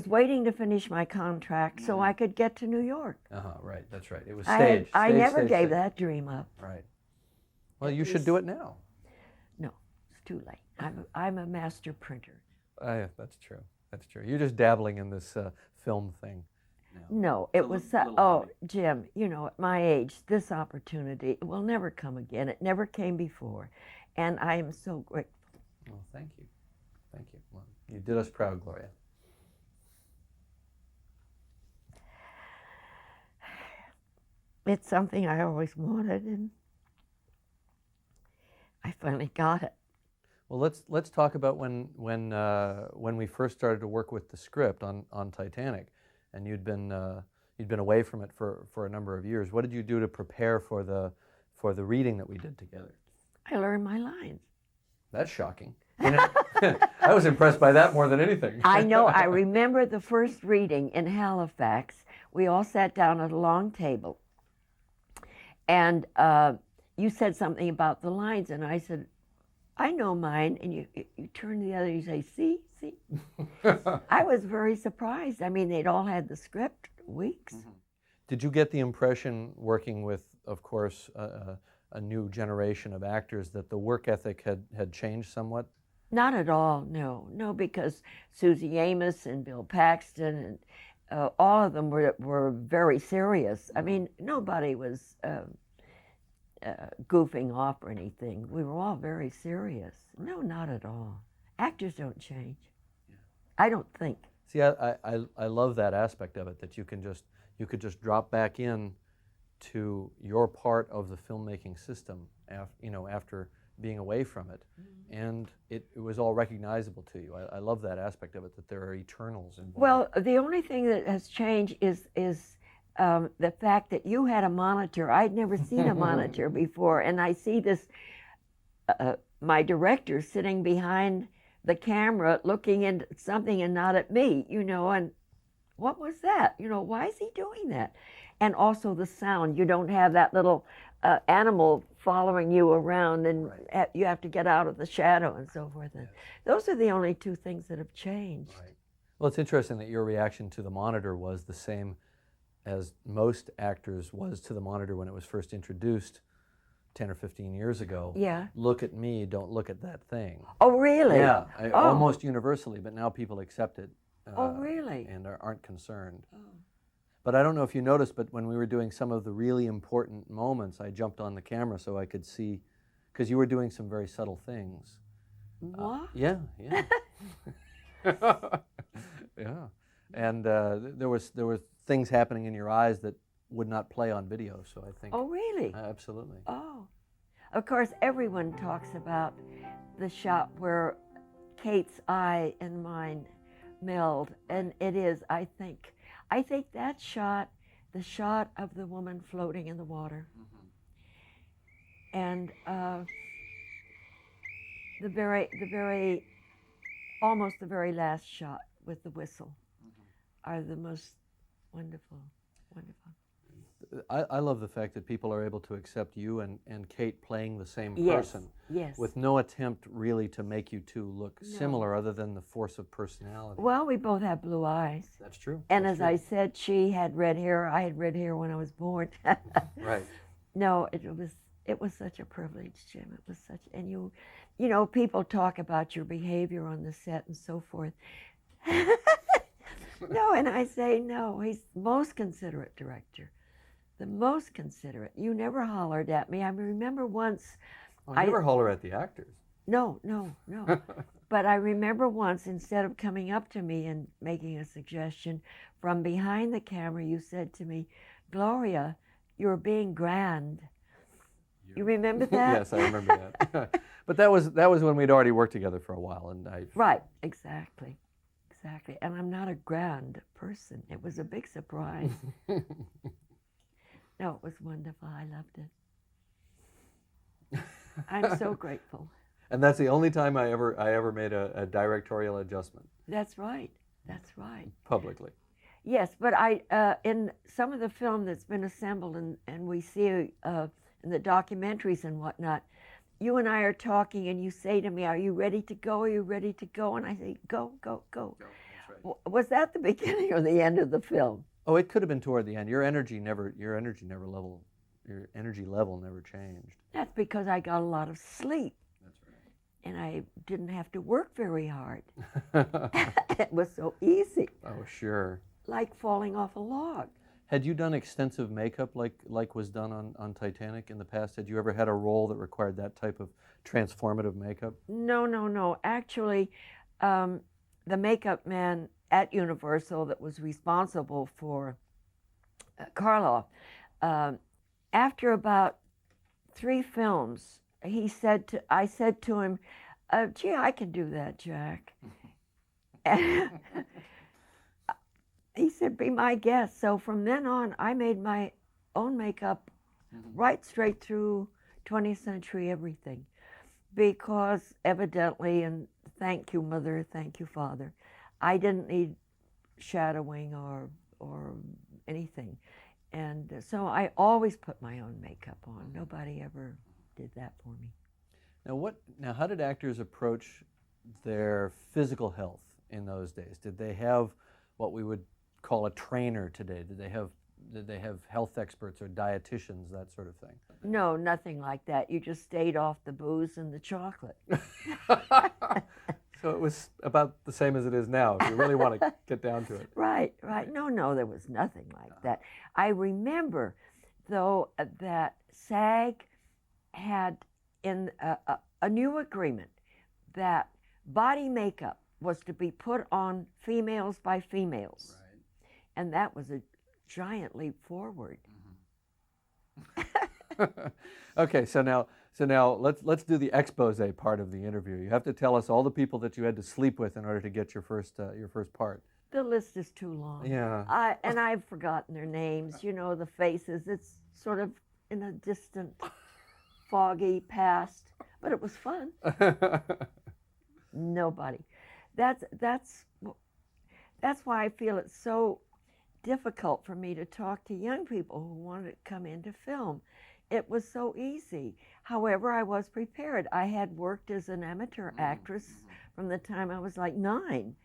waiting to finish my contract so I could get to New York. Right, that's right. It was staged. I never gave that dream up. Right. Well, you should do it now. No, it's too late. I'm a master printer. That's true. That's true. You're just dabbling in this film thing. No, it was, Jim, you know, at my age, this opportunity will never come again. It never came before. And I am so grateful. Well, thank you. Thank you. Well, you did us proud, Gloria. It's something I always wanted, and I finally got it. Well, let's talk about when we first started to work with the script on Titanic, and you'd been away from it for a number of years. What did you do to prepare for the reading that we did together? I learned my lines. That's shocking. You know, I was impressed by that more than anything. I know. I remember the first reading in Halifax. We all sat down at a long table, and you said something about the lines, and I said, I know mine, and you turn to the other, you say, see? I was very surprised. I mean, they'd all had the script weeks. Did you get the impression, working with, of course, a new generation of actors, that the work ethic had changed somewhat? Not at all, no, because Susie Amos and Bill Paxton and all of them were very serious. I mean, nobody was goofing off or anything. We were all very serious. No, not at all. Actors don't change. Yeah. I don't think. See, I love that aspect of it, that you could just drop back in to your part of the filmmaking system, after being away from it, and it was all recognizable to you. I love that aspect of it, that there are eternals involved. Well, the only thing that has changed is the fact that you had a monitor. I'd never seen a monitor before, and I see this, my director sitting behind the camera looking at something and not at me, and what was that? Why is he doing that? And also the sound. You don't have that little animal following you around, and you have to get out of the shadow and so forth. And those are the only two things that have changed. Right. Well, it's interesting that your reaction to the monitor was the same as most actors was to the monitor when it was first introduced 10 or 15 years ago. Yeah. Look at me, don't look at that thing. Oh, really? Yeah, almost universally, but now people accept it. Oh, really? And aren't concerned. Oh. But I don't know if you noticed, but when we were doing some of the really important moments, I jumped on the camera so I could see, because you were doing some very subtle things. What? Yeah. Yeah. And there were things happening in your eyes that would not play on video, so I think. Oh, really? Absolutely. Oh. Of course, everyone talks about the shot where Kate's eye and mine meld, and it is, I think that shot, the shot of the woman floating in the water, and almost the very last shot with the whistle are the most wonderful. I love the fact that people are able to accept you and Kate playing the same Yes, person yes. with no attempt really to make you two look similar other than the force of personality. Well, we both have blue eyes. That's true. And That's as true. I said, she had red hair. I had red hair when I was born. Right. No, it was such a privilege, Jim. It was such, and you know, people talk about your behavior on the set and so forth. No, and I say, no, he's the most considerate director. The most considerate. You never hollered at me. I remember once. I never holler at the actors. No. But I remember once, instead of coming up to me and making a suggestion, from behind the camera, you said to me, Gloria, you're being grand. You remember that? Yes, I remember that. But that was when we'd already worked together for a while, and I. Right, exactly. And I'm not a grand person. It was a big surprise. No, it was wonderful. I loved it. I'm so grateful. And that's the only time I ever made a directorial adjustment. That's right. Publicly. Yes, but I in some of the film that's been assembled and we see in the documentaries and whatnot, you and I are talking and you say to me, "Are you ready to go? Are you ready to go?" And I say, "Go." Go, that's right. Was that the beginning or the end of the film? Oh, it could have been toward the end. Your energy level never changed. That's because I got a lot of sleep. That's right. And I didn't have to work very hard. It was so easy. Oh, sure. Like falling off a log. Had you done extensive makeup like was done on Titanic in the past? Had you ever had a role that required that type of transformative makeup? No. Actually, the makeup man at Universal that was responsible for Karloff, after about 3 films, I said to him, "Gee, I can do that, Jack." He said, "Be my guest." So from then on, I made my own makeup right straight through 20th century everything, because evidently, and thank you, Mother, thank you, Father, I didn't need shadowing or anything. And so I always put my own makeup on. Nobody ever did that for me. Now, how did actors approach their physical health in those days? Did they have what we would call a trainer today? Did they have health experts or dietitians, that sort of thing? No, nothing like that. You just stayed off the booze and the chocolate. So it was about the same as it is now, if you really want to get down to it. Right. No, there was nothing like that. I remember, though, that SAG had in a new agreement that body makeup was to be put on females by females. Right. And that was a giant leap forward. Okay, so now let's do the expose part of the interview. You have to tell us all the people that you had to sleep with in order to get your first part. The list is too long. Yeah. And I've forgotten their names, you know, the faces. It's sort of in a distant, foggy past, but it was fun. Nobody. That's why I feel it's so difficult for me to talk to young people who want to come into film. It was so easy. However, I was prepared. I had worked as an amateur actress from the time I was like 9,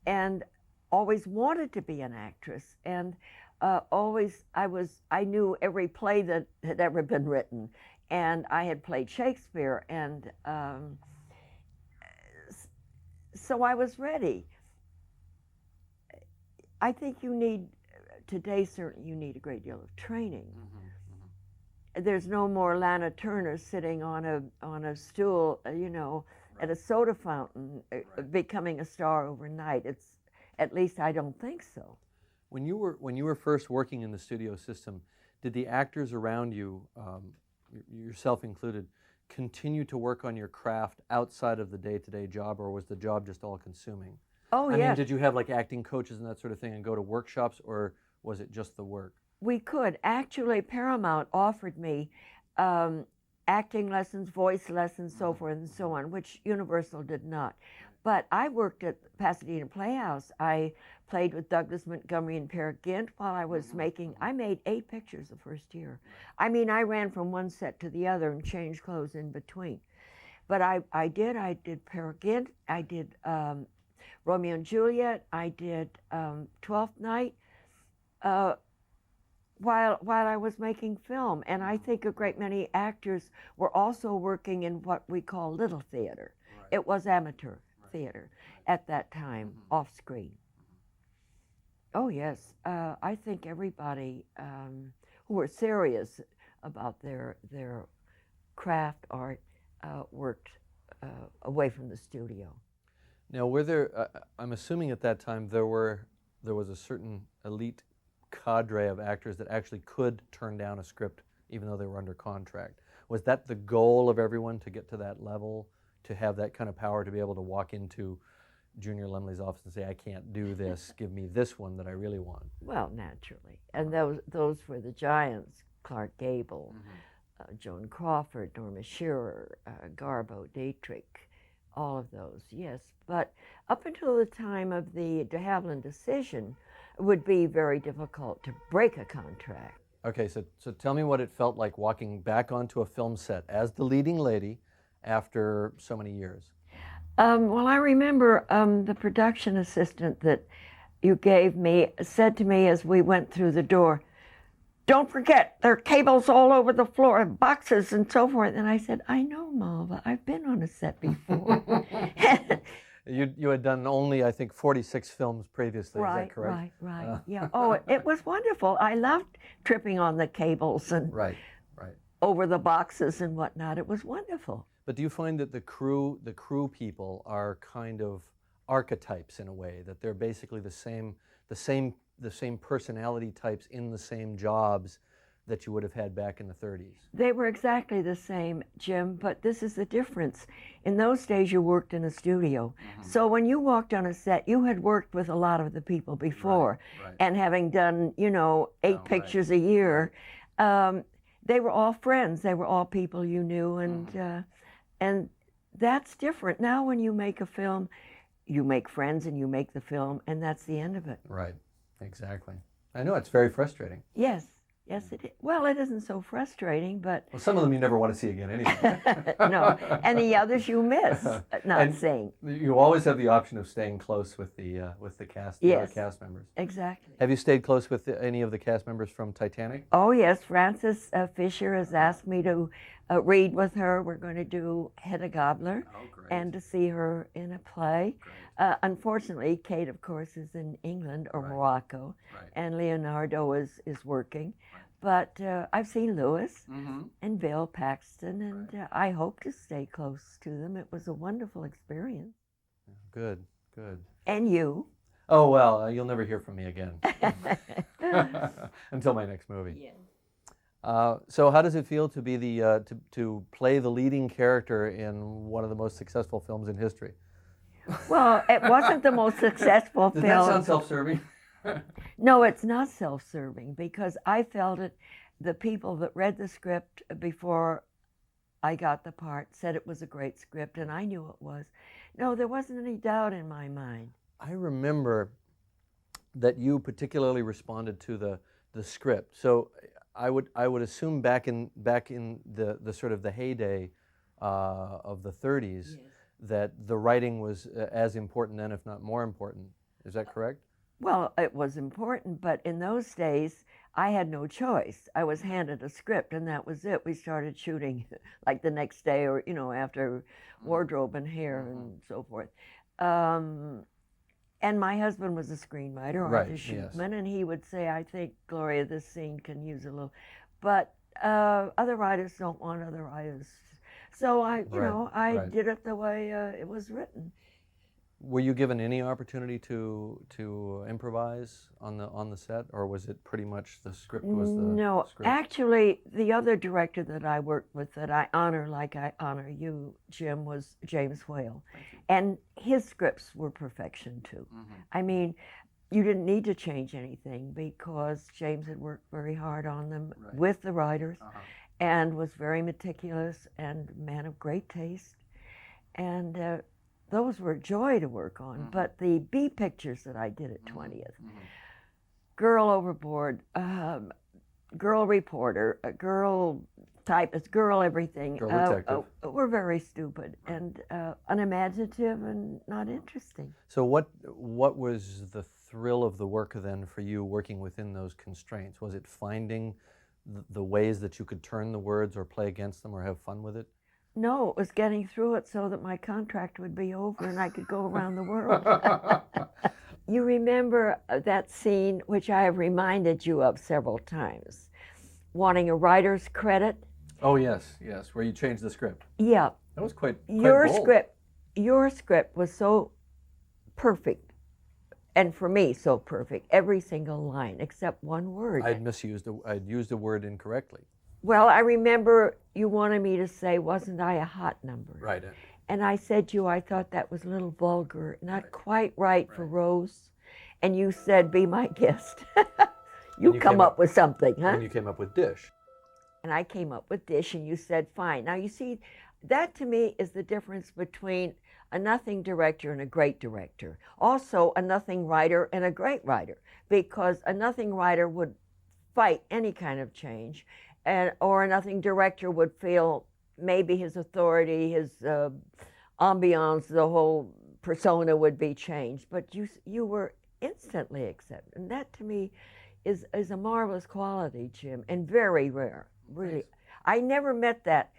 and always wanted to be an actress, and I knew every play that had ever been written, and I had played Shakespeare, and so I was ready. I think today certainly you need a great deal of training. There's no more Lana Turner sitting on a stool, you know, at a soda fountain, becoming a star overnight. It's, at least I don't think so. When you were first working in the studio system, did the actors around you, yourself included, continue to work on your craft outside of the day-to-day job, or was the job just all-consuming? Oh, I yes. mean, did you have like acting coaches and that sort of thing and go to workshops, or was it just the work? We could. Actually, Paramount offered me acting lessons, voice lessons, so forth and so on, which Universal did not. But I worked at Pasadena Playhouse. I played with Douglas Montgomery and Peer Gynt while I was I made 8 pictures the first year. I mean, I ran from one set to the other and changed clothes in between. But I did Peer Gynt, I did Romeo and Juliet, I did Twelfth Night, while I was making film. And I think a great many actors were also working in what we call little theater. It was amateur theater at that time, off screen. Oh yes, I think everybody who were serious about their craft art worked away from the studio. Now, were there? I'm assuming at that time there was a certain elite cadre of actors that actually could turn down a script even though they were under contract. Was that the goal of everyone, to get to that level, to have that kind of power, to be able to walk into Junior Lumley's office and say, I can't do this, give me this one that I really want? Well, naturally. And those were the giants: Clark Gable, Joan Crawford, Norma Shearer, Garbo, Dietrich, all of those, yes. But up until the time of the de Havilland decision, it would be very difficult to break a contract. Okay, so tell me what it felt like walking back onto a film set as the leading lady after so many years. Well, I remember the production assistant that you gave me said to me as we went through the door, "Don't forget, there are cables all over the floor, and boxes and so forth." And I said, "I know, Malva, I've been on a set before." You had done only, I think, 46 films previously, Right, is that correct? right. Yeah. Oh, it was wonderful. I loved tripping on the cables and Right. over the boxes and whatnot. It was wonderful. But do you find that the crew people are kind of archetypes in a way, that they're basically the same personality types in the same jobs that you would have had back in the 30s? They were exactly the same, Jim, but this is the difference. In those days, you worked in a studio. So when you walked on a set, you had worked with a lot of the people before. Right. And having done, 8 pictures a year, they were all friends. They were all people you knew, and that's different. Now when you make a film, you make friends and you make the film, and that's the end of it. Right, exactly. I know, it's very frustrating. Yes, it is. Well, it isn't so frustrating, but... Well, some of them you never want to see again anyway. No, and the others you miss not seeing. You always have the option of staying close with the cast, the other cast members. Exactly. Have you stayed close with any of the cast members from Titanic? Oh yes, Frances Fisher has asked me to read with her. We're going to do Hedda Gabler, and to see her in a play. Unfortunately, Kate, of course, is in England or Morocco, and Leonardo is working. But I've seen Lewis and Bill Paxton, and I hope to stay close to them. It was a wonderful experience. Good. And you? Oh, well, you'll never hear from me again. Until my next movie. Yeah. So how does it feel to be to play the leading character in one of the most successful films in history? Well, it wasn't the most successful Does film. that sound self-serving? No, it's not self-serving because I felt it. The people that read the script before I got the part said it was a great script, and I knew it was. No, there wasn't any doubt in my mind. I remember that you particularly responded to the script. So I would assume back in the sort of the heyday of the 30s, Yes. that the writing was as important then, if not more important. Is that correct? Well, it was important, but in those days, I had no choice. I was handed a script, and that was it. We started shooting like the next day, or after wardrobe and hair and so forth. And my husband was a screenwriter, Right, Arthur yes. Shupman, and he would say, "I think, Gloria, this scene can use a little," but other writers don't want other writers. So I Right. did it the way it was written. Were you given any opportunity to improvise on the set, or was it pretty much the script was the No, script? actually, the other director that I worked with that I honor, like I honor you, Jim, was James Whale. And his scripts were perfection, too. I mean, you didn't need to change anything because James had worked very hard on them with the writers and was very meticulous and a man of great taste. And those were a joy to work on. But the B pictures that I did at 20th, Girl Overboard, Girl Reporter, Girl Typist, Girl Everything, Girl Detective. were very stupid and unimaginative and not interesting. So what was the thrill of the work then for you working within those constraints? Was it finding the ways that you could turn the words or play against them or have fun with it? No, it was getting through it so that my contract would be over and I could go around the world. You remember that scene, which I have reminded you of several times, wanting a writer's credit? Oh yes, where you changed the script. Yeah. That was quite Your bold. script was so perfect, and for me, so perfect. Every single line, except one word. I'd used a word incorrectly. Well, I remember you wanted me to say, "Wasn't I a hot number?" Right. And I said to you, I thought that was a little vulgar, not quite right for Rose. And you said, "Be my guest." you you come came up up- with something, huh? And you came up with Dish. And I came up with Dish, and you said, "Fine." Now, you see, that to me is the difference between a nothing director and a great director. Also, a nothing writer and a great writer, because a nothing writer would fight any kind of change, or a nothing director would feel maybe his authority, his ambiance, the whole persona would be changed. But you were instantly accepted, and that to me is a marvelous quality, Jim, and very rare. Really, Thanks. I never met that.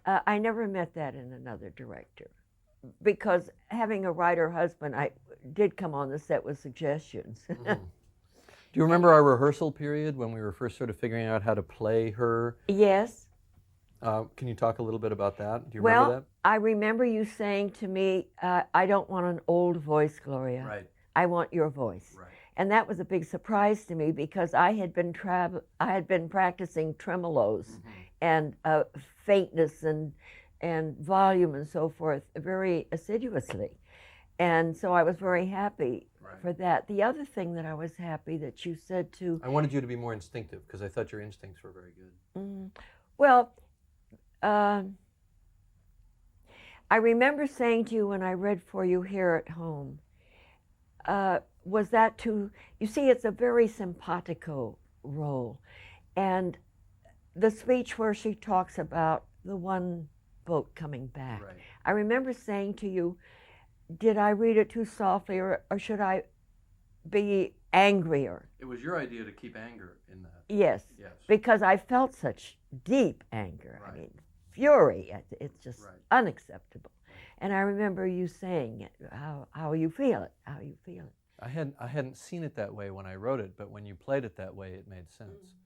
I never met that in another director, because having a writer husband, I did come on the set with suggestions. Do you remember our rehearsal period when we were first sort of figuring out how to play her? Yes. Can you talk a little bit about that? Do you Well, remember I remember you saying to me, "I don't want an old voice, Gloria. that? Right. I want your voice." Right. And that was a big surprise to me because I had been practicing tremolos and faintness and volume and so forth very assiduously. And so I was very happy for that. The other thing that I was happy that you said to, I wanted you to be more instinctive because I thought your instincts were very good. well, I remember saying to you when I read for you here at home, was that too, you see, it's a very simpatico role. And the speech where she talks about the one boat coming back, Right. I remember saying to you, did I read it too softly, or should I be angrier? It was your idea to keep anger in that. Yes, Yes. because I felt such deep anger. I Right. mean, fury. It's just Right. unacceptable. And I remember you saying it, how you feel it, how you feel it. I hadn't seen it that way when I wrote it, but when you played it that way, it made sense.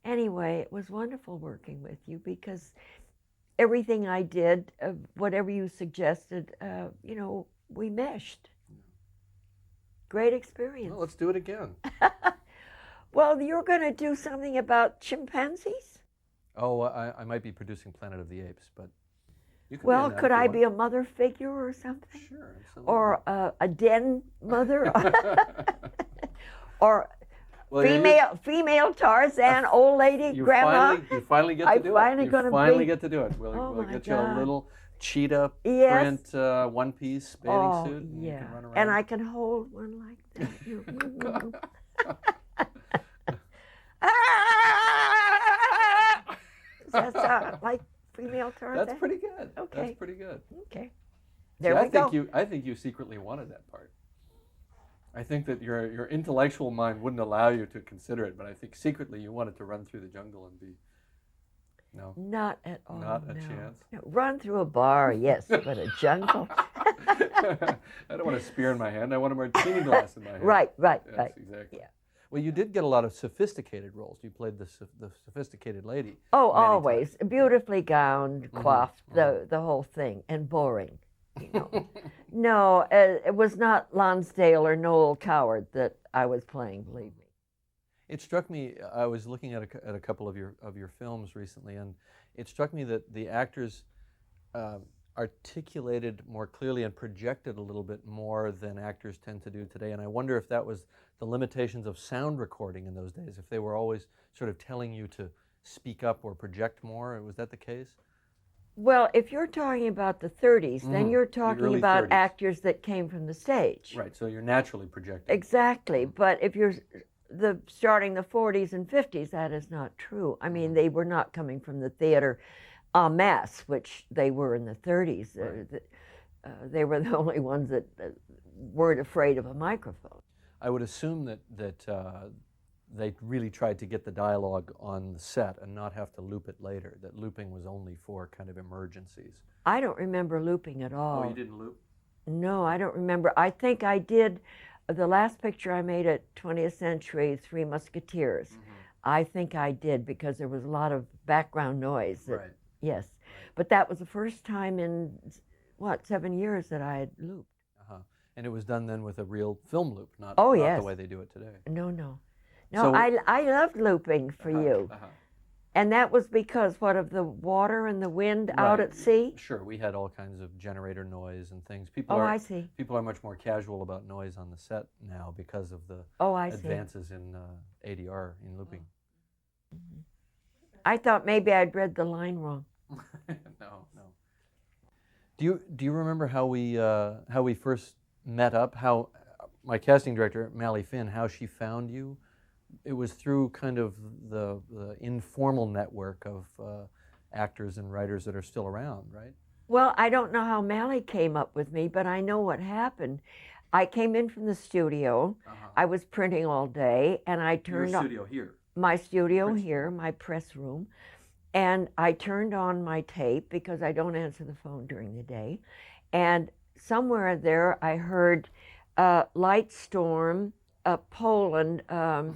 Anyway, it was wonderful working with you because everything I did, whatever you suggested, we meshed. Great experience. Well, let's do it again. Well, you're going to do something about chimpanzees? Oh, I might be producing Planet of the Apes, but You could Well, be in that could if you I be want. a mother figure or something? Sure, absolutely. Or a den mother? Or Well, you're- female Tarzan, old lady, grandma? you finally get to I'm do finally it. You gonna finally be- get to do it. Oh We'll my get you a God. little cheetah Yes. print one-piece bathing Oh, suit, and you yeah. can run around. And I can hold one like that. Does that sound like female Tarzan? That's pretty good. Okay. That's pretty good. Okay. See, There we go. I think you secretly wanted that part. I think that your intellectual mind wouldn't allow you to consider it, but I think secretly you wanted to run through the jungle and be. No. Not at all. Not a no. chance? No, run through a bar, yes, but a jungle. I don't want a spear in my hand. I want a martini glass in my hand. Right, Yes, right. exactly. Yeah. Well, you did get a lot of sophisticated roles. You played the sophisticated lady. Oh, many always times. beautifully gowned, coiffed, the whole thing, and boring. You know. No, it was not Lonsdale or Noel Coward that I was playing. Believe me. It struck me. I was looking at a couple of your films recently, and it struck me that the actors articulated more clearly and projected a little bit more than actors tend to do today. And I wonder if that was the limitations of sound recording in those days. If they were always sort of telling you to speak up or project more, was that the case? Well, if you're talking about the 30s, then you're talking early about 30s. actors that came from the stage. Right. So you're naturally projecting. Exactly. But if you're starting the 40s and 50s, that is not true. I mean, they were not coming from the theater en masse, which they were in the 30s. Right. They were the only ones that weren't afraid of a microphone. I would assume that they really tried to get the dialogue on the set and not have to loop it later, that looping was only for kind of emergencies. I don't remember looping at all. Oh, you didn't loop? No, I don't remember. I think I did. The last picture I made at 20th Century, Three Musketeers, I think I did because there was a lot of background noise. Right. Yes. But that was the first time in, 7 years that I had looped. And it was done then with a real film loop, not, Oh, not yes. the way they do it today. No, no. No, So- I loved looping for you. And that was because, of the water and the wind out Right. at sea? Sure, we had all kinds of generator noise and things. I see. People are much more casual about noise on the set now because of the I see. advances in ADR, in looping. I thought maybe I'd read the line wrong. No. Do you remember how we first met up? How my casting director, Mally Finn, how she found you? It was through kind of the informal network of actors and writers that are still around, right? Well, I don't know how Mally came up with me, but I know what happened. I came in from the studio. I was printing all day, and I turned Your on studio here. my studio Press here, my press room, and I turned on my tape because I don't answer the phone during the day. And somewhere there, I heard Light Storm, Poland, a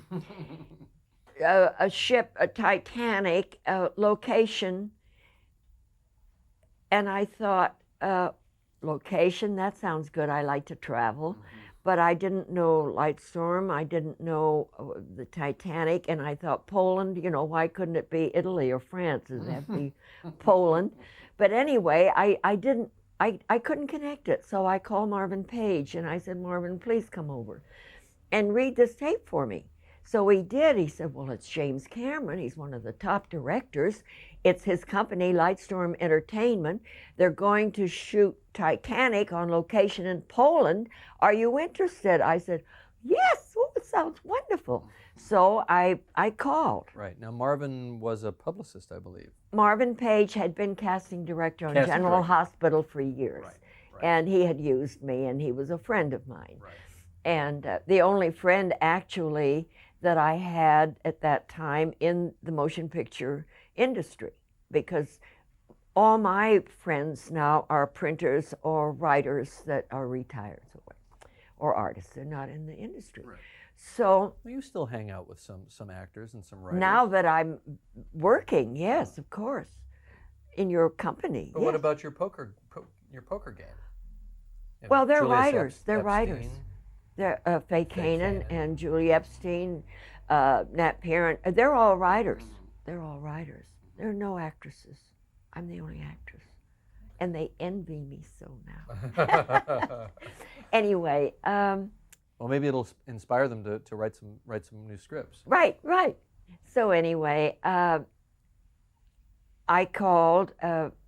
ship, a Titanic, location. And I thought, location, that sounds good. I like to travel. But I didn't know Light Storm. I didn't know the Titanic. And I thought, Poland, why couldn't it be Italy or France? Does it have to be Poland? But anyway, I couldn't connect it. So I called Marvin Page and I said, Marvin, please come over and read this tape for me. So he did. He said, well, it's James Cameron. He's one of the top directors. It's his company, Lightstorm Entertainment. They're going to shoot Titanic on location in Poland. Are you interested? I said, yes. Oh, it sounds wonderful. So I called. Right. Now, Marvin was a publicist, I believe. Marvin Page had been casting director on Casting General director. Hospital for years. Right. And he had used me, and he was a friend of mine. Right. And the only friend actually that I had at that time in the motion picture industry, because all my friends now are printers or writers that are retired or artists. They're not in the industry. Right. So Well, you still hang out with some actors and some writers. now that I'm working, yes, of course, in your company. But yes. what about your poker game? You know, Well, they're Julius writers. They're Epstein. writers. They're Faye Kanan Kanan. and Julie Epstein, Nat Parent. They're all writers. They're all writers. There are no actresses. I'm the only actress. and they envy me so now. Anyway, Well, maybe it'll inspire them to write some new scripts. right. So anyway, I called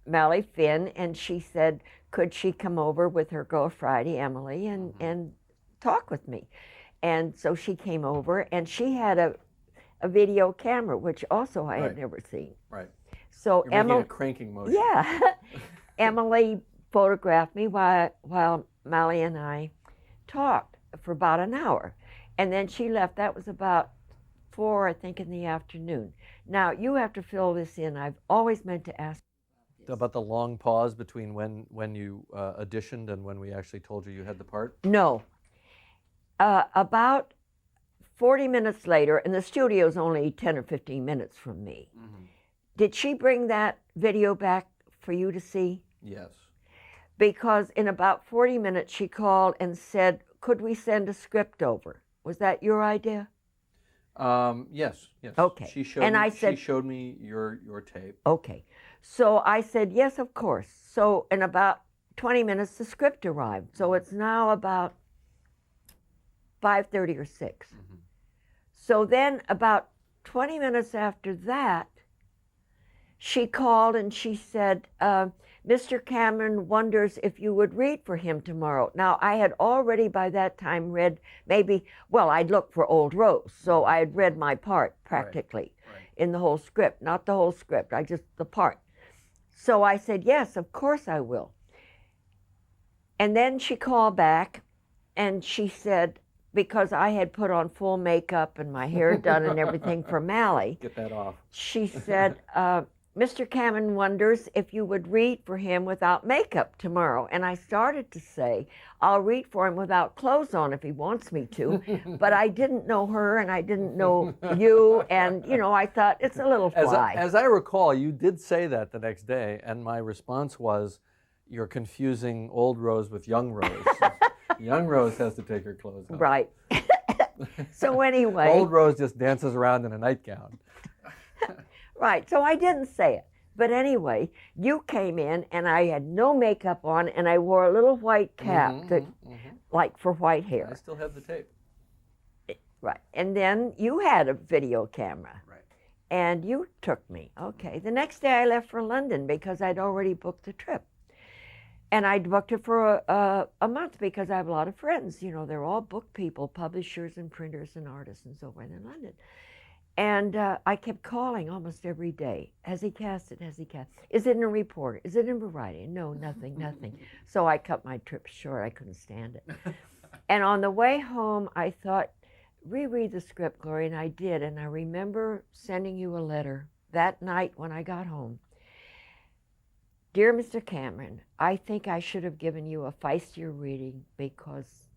Mally Finn, and she said, could she come over with her girl Friday, Emily, and talk with me? And so she came over, and she had a video camera, which also I had never seen. Right. So You're making a cranking motion. Yeah. Emily photographed me while Mally and I talked for about an hour. And then she left. That was about 4, I think, in the afternoon. Now, you have to fill this in. I've always meant to ask. About the long pause between when you auditioned and when we actually told you had the part? No. About 40 minutes later, and the studio's only 10 or 15 minutes from me. Mm-hmm. Did she bring that video back for you to see? Yes. Because in about 40 minutes, she called and said, could we send a script over? Was that your idea? Yes. Okay. She showed me your tape. Okay. So I said, yes, of course. So in about 20 minutes, the script arrived. So it's now about 5:30 or 6. Mm-hmm. So then about 20 minutes after that, she called and she said, Mr. Cameron wonders if you would read for him tomorrow. Now, I had already by that time read I'd looked for Old Rose, so I had read my part practically in the whole script, not the whole script, the part. So I said, yes, of course I will. And then she called back and she said, because I had put on full makeup and my hair done and everything for Mally. Get that off. She said, Mr. Cameron wonders if you would read for him without makeup tomorrow. And I started to say, I'll read for him without clothes on if he wants me to. But I didn't know her and I didn't know you. And, I thought, it's a little fly. As I recall, you did say that the next day. And my response was, you're confusing Old Rose with Young Rose. Young Rose has to take her clothes off. Right. So anyway. Old Rose just dances around in a nightgown. Right, so I didn't say it. But anyway, you came in and I had no makeup on and I wore a little white cap, like for white hair. I still have the tape. Right, and then you had a video camera. Right. And you took me. Okay, the next day I left for London because I'd already booked the trip. And I'd booked it for a month because I have a lot of friends. They're all book people, publishers and printers and artists and so forth in London. And I kept calling almost every day. Has he cast it? Has he cast it? Is it in a report? Is it in Variety? No, nothing. So I cut my trip short. I couldn't stand it. And on the way home, I thought, reread the script, Gloria, and I did. And I remember sending you a letter that night when I got home. Dear Mr. Cameron, I think I should have given you a feistier reading because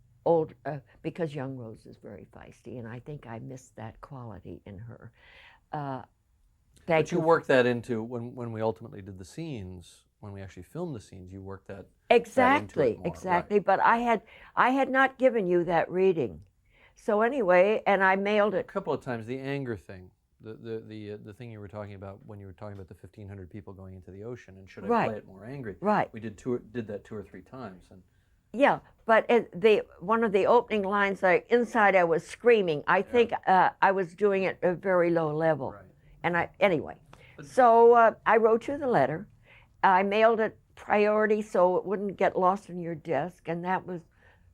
Young Rose is very feisty, and I think I missed that quality in her. But you worked that into, when we ultimately did the scenes, when we actually filmed the scenes, you worked that exactly, that into it more, exactly. Right. But I had not given you that reading. So anyway, and I mailed it. A couple of times, the anger thing, the thing you were talking about when you were talking about the 1,500 people going into the ocean, and should I play it more angry? Right. We did that 2 or 3 times, and. Yeah, but one of the opening lines, inside I was screaming. I think I was doing it at a very low level. Right. And anyway, so I wrote you the letter. I mailed it priority so it wouldn't get lost in your desk. And that was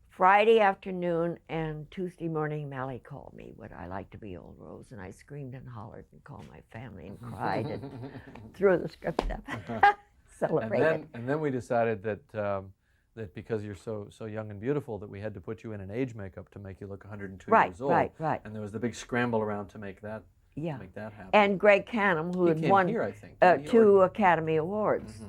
Friday afternoon, and Tuesday morning, Mally called me, would I like to be Old Rose? And I screamed and hollered and called my family and cried and threw the script up. Celebrated. And then we decided that because you're so young and beautiful, that we had to put you in an age makeup to make you look 102 years old. Right. And there was the big scramble around to make that happen. And Greg Canham, who had won here, I think, 2 Academy Awards,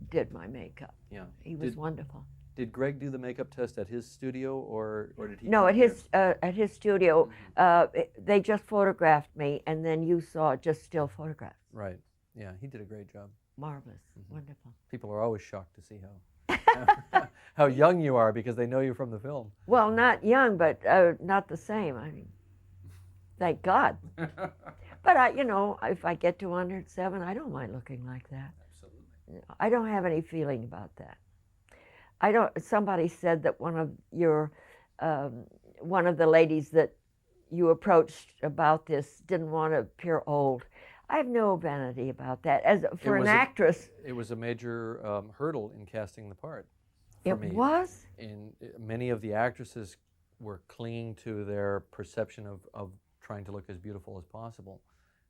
did my makeup. Yeah. He was wonderful. Did Greg do the makeup test at his studio, or did he? No, at his studio. They just photographed me, and then you saw just still photographs. Right. Yeah, he did a great job. Marvelous. Wonderful. People are always shocked to see how young you are because they know you from the film. Well, not young, but not the same. I mean, thank God. But if I get to 107, I don't mind looking like that. Absolutely. I don't have any feeling about that. I don't. Somebody said that one of the ladies that you approached about this didn't want to appear old. I have no vanity about that. As for an actress, it was a major hurdle in casting the part. For it me. was. Many of the actresses were clinging to their perception of trying to look as beautiful as possible,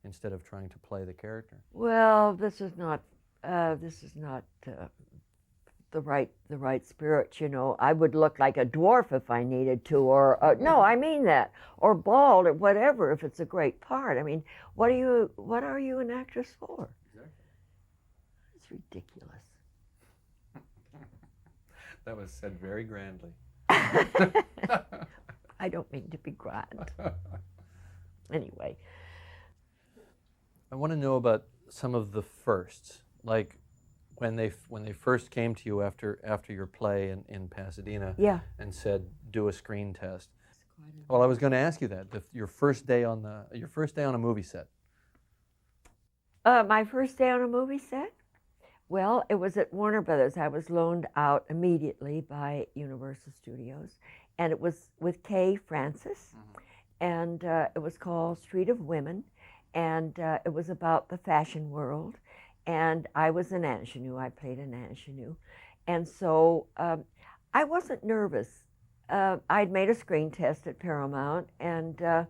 instead of trying to play the character. Well, this is not the right spirit. You know, I would look like a dwarf if I needed to, or no, I mean that, or bald, or whatever. If it's a great part, I mean, what are you an actress for? Exactly. It's ridiculous. That was said very grandly. I don't mean to be grand. Anyway. I want to know about some of the firsts, like when they first came to you after your play in Pasadena, Yeah. and said, do a screen test. Well, I was going to ask you that, your first day on a movie set. My first day on a movie set? Well, it was at Warner Brothers. I was loaned out immediately by Universal Studios, and it was with Kay Francis, and it was called Street of Women, and it was about the fashion world, and I was an ingenue. I played an ingenue, and so I wasn't nervous. I'd made a screen test at Paramount, and the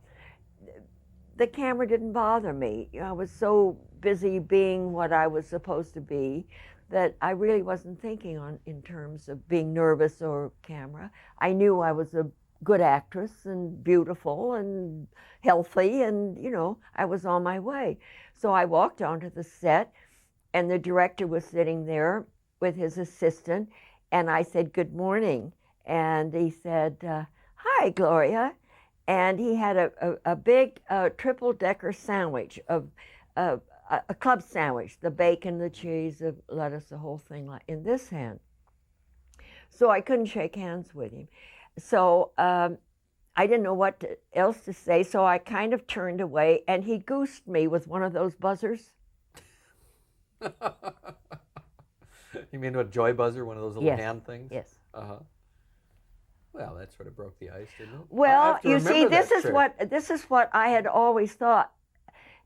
camera didn't bother me. You know, I was so busy being what I was supposed to be that I really wasn't thinking in terms of being nervous or camera. I knew I was a good actress and beautiful and healthy, and you know, I was on my way. So I walked onto the set, and the director was sitting there with his assistant, and I said, "Good morning," and he said, "Hi, Gloria," and he had a big triple-decker sandwich of a club sandwich, the bacon, the cheese, the lettuce, the whole thing like in this hand. So I couldn't shake hands with him. So I didn't know what else to say, so I kind of turned away, and he goosed me with one of those buzzers. You mean a joy buzzer, one of those little hand things? Yes. Uh-huh. Well, that sort of broke the ice, didn't it? Well, you see, this is what I had always thought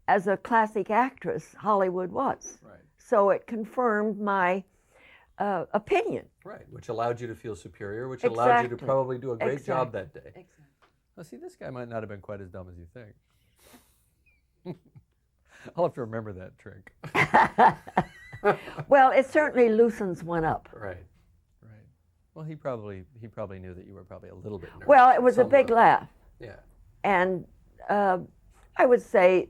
as a classic actress Hollywood was. Right. So it confirmed my opinion. Right, which allowed you to feel superior, which allowed you to probably do a great job that day. Exactly. Well, see, this guy might not have been quite as dumb as you think. I'll have to remember that trick. Well, it certainly loosens one up. Right, right. Well, he probably knew that you were probably a little bit nervous. Well, it was a big laugh. Yeah. And I would say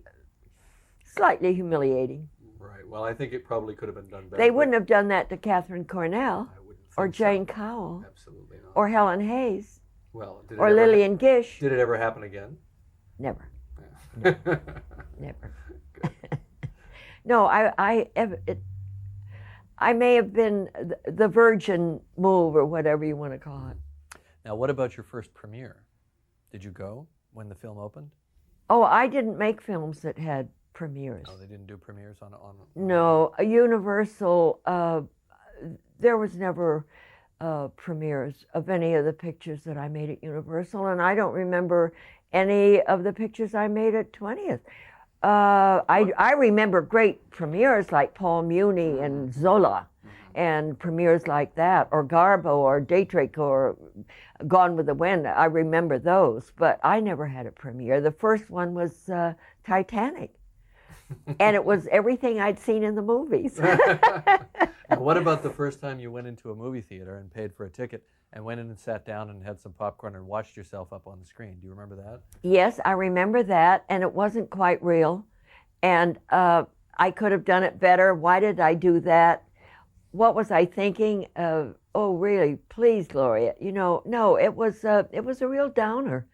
slightly humiliating. Right. Well, I think it probably could have been done better. They wouldn't have done that to Catherine Cornell, I wouldn't think or Jane so. Cowell, Absolutely not. or Helen Hayes, Well, did it or ever Lillian Gish. Did it ever happen again? Never. Yeah. Never. No, I may have been the virgin move, or whatever you want to call it. Now, what about your first premiere? Did you go when the film opened? Oh, I didn't make films that had premieres. No, they didn't do premieres on. No, a Universal. There was never premieres of any of the pictures that I made at Universal, and I don't remember any of the pictures I made at 20th. I remember great premieres like Paul Muni and Zola, and premieres like that, or Garbo, or Dietrich, or Gone with the Wind. I remember those, but I never had a premiere. The first one was Titanic, and it was everything I'd seen in the movies. Now, what about the first time you went into a movie theater and paid for a ticket and went in and sat down and had some popcorn and watched yourself up on the screen? Do you remember that? Yes, I remember that, and it wasn't quite real, and I could have done it better. Why did I do that? What was I thinking? Oh, really? Please, Gloria. You know, no. It was a real downer.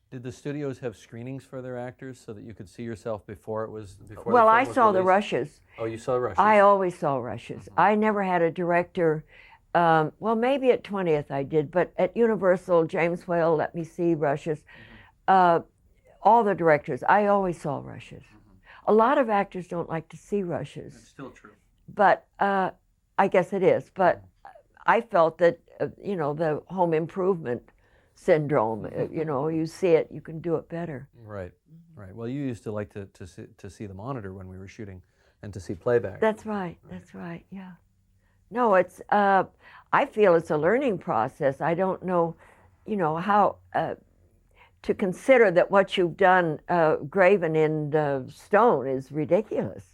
Did the studios have screenings for their actors so that you could see yourself before it was? Before Well, the film I was saw the released? rushes. Oh, you saw rushes. I always saw rushes. I never had a director. Well, maybe at 20th I did, but at Universal, James Whale let me see rushes. All the directors, I always saw rushes. A lot of actors don't like to see rushes. That's still true. But I guess it is, but I felt that, you know, the home improvement syndrome, you know, you see it, you can do it better. Right, right. Well, you used to like to see the monitor when we were shooting and to see playback. That's right, that's right, yeah. No, it's, I feel it's a learning process. I don't know, you know, how to consider that what you've done graven in stone is ridiculous.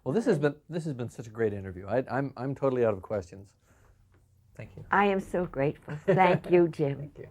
Well, this has been such a great interview. I'm totally out of questions. Thank you. I am so grateful. Thank you, Jim. Thank you.